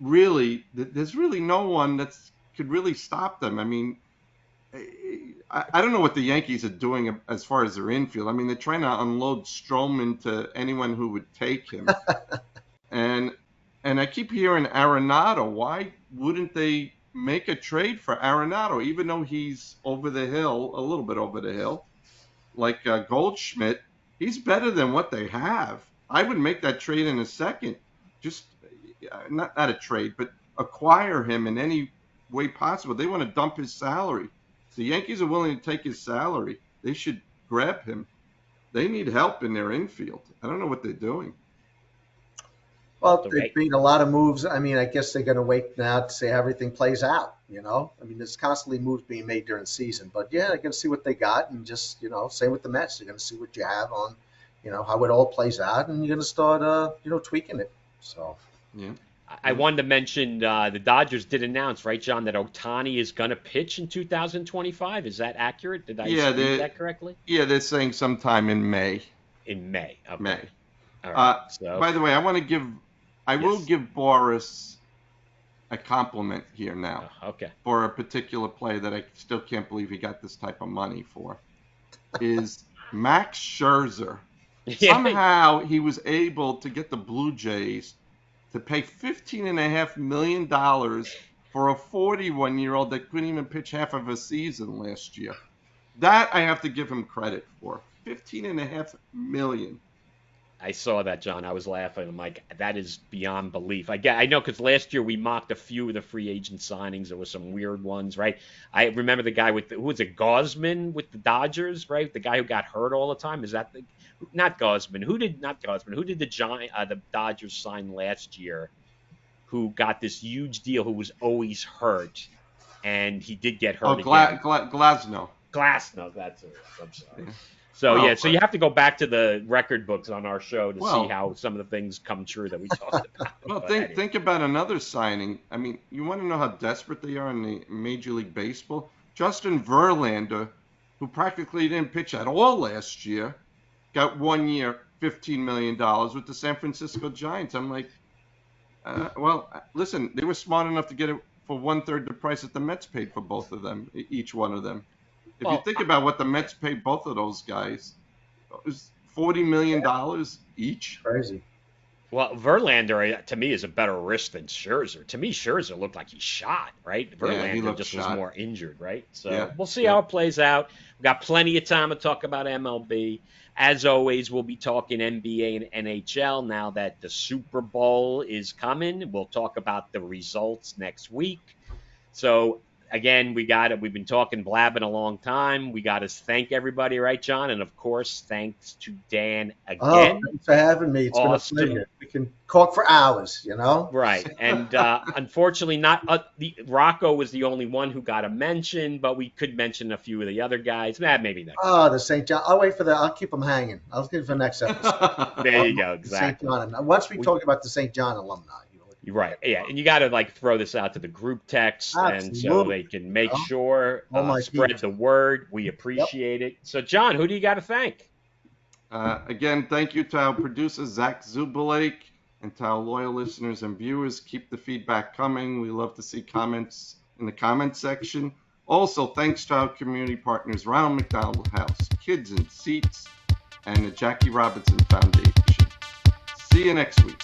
really no one that could really stop them. I mean, I don't know what the Yankees are doing as far as their infield. I mean, they're trying to unload Stroman to anyone who would take him. and I keep hearing Arenado. Why wouldn't they make a trade for Arenado, even though he's over the hill, a little bit over the hill? Like Goldschmidt, he's better than what they have. I would make that trade in a second. Just not a trade, but acquire him in any way possible. They want to dump his salary. The Yankees are willing to take his salary. They should grab him. They need help in their infield. I don't know what they're doing. Well, they've made a lot of moves. I mean, I guess they're going to wait now to see how everything plays out, I mean, there's constantly moves being made during the season. But, they're going to see what they got and just, same with the Mets. They're going to see what you have on, how it all plays out, and you're going to start, tweaking it. So, yeah. I wanted to mention the Dodgers did announce, right, John, that Ohtani is going to pitch in 2025. Is that accurate? Did I read that correctly? Yeah, they're saying sometime in May. In May. Okay. May. All right. By the way, I will give Boris a compliment here now. Okay. For a particular player that I still can't believe he got this type of money for, is Max Scherzer. Somehow he was able to get the Blue Jays to pay $15.5 million for a 41-year-old that couldn't even pitch half of a season last year. That I have to give him credit for. $15.5 million. I saw that, John. I was laughing. I'm like, that is beyond belief. I know, because last year we mocked a few of the free agent signings. There were some weird ones, right? I remember the guy who was it, Gausman with the Dodgers, right? The guy who got hurt all the time. Is that not Gausman? Who did the Dodgers sign last year? Who got this huge deal? Who was always hurt, and he did get hurt again. Glasnow. Glasnow, that's it. I'm sorry. So so you have to go back to the record books on our show to see how some of the things come true that we talked about. Well, think about another signing. I mean, you want to know how desperate they are in the Major League Baseball? Justin Verlander, who practically didn't pitch at all last year, got 1 year, $15 million with the San Francisco Giants. I'm like, listen, they were smart enough to get it for 1/3 the price that the Mets paid for both of them, each one of them. If you think about what the Mets paid both of those guys, it was $40 million each. Crazy. Well, Verlander, to me, is a better risk than Scherzer. To me, Scherzer looked like he shot, right? Verlander just was more injured, right? So we'll see how it plays out. We've got plenty of time to talk about MLB. As always, we'll be talking NBA and NHL now that the Super Bowl is coming. We'll talk about the results next week. So, again, we've been talking, blabbing a long time. We got to thank everybody, right, John? And, of course, thanks to Dan again. Thanks for having me. It's been a pleasure. We can talk for hours, Right. And unfortunately, Rocco was the only one who got a mention, but we could mention a few of the other guys. Maybe next. The St. John. I'll wait for that. I'll keep them hanging. I'll keep it for next episode. There you go. Exactly. St. John. Once we talk about the St. John alumni. You're right. Yeah, and you got to like throw this out to the group text, and so Absolutely. they can make You know? sure All my spread peeps. the word. We Yep. appreciate it. So, John, who do you got to thank? Again, thank you to our producer, Zach Zubulake, and to our loyal listeners and viewers. Keep the feedback coming. We love to see comments in the comment section. Also, thanks to our community partners, Ronald McDonald House, Kids in Seats, and the Jackie Robinson Foundation. See you next week.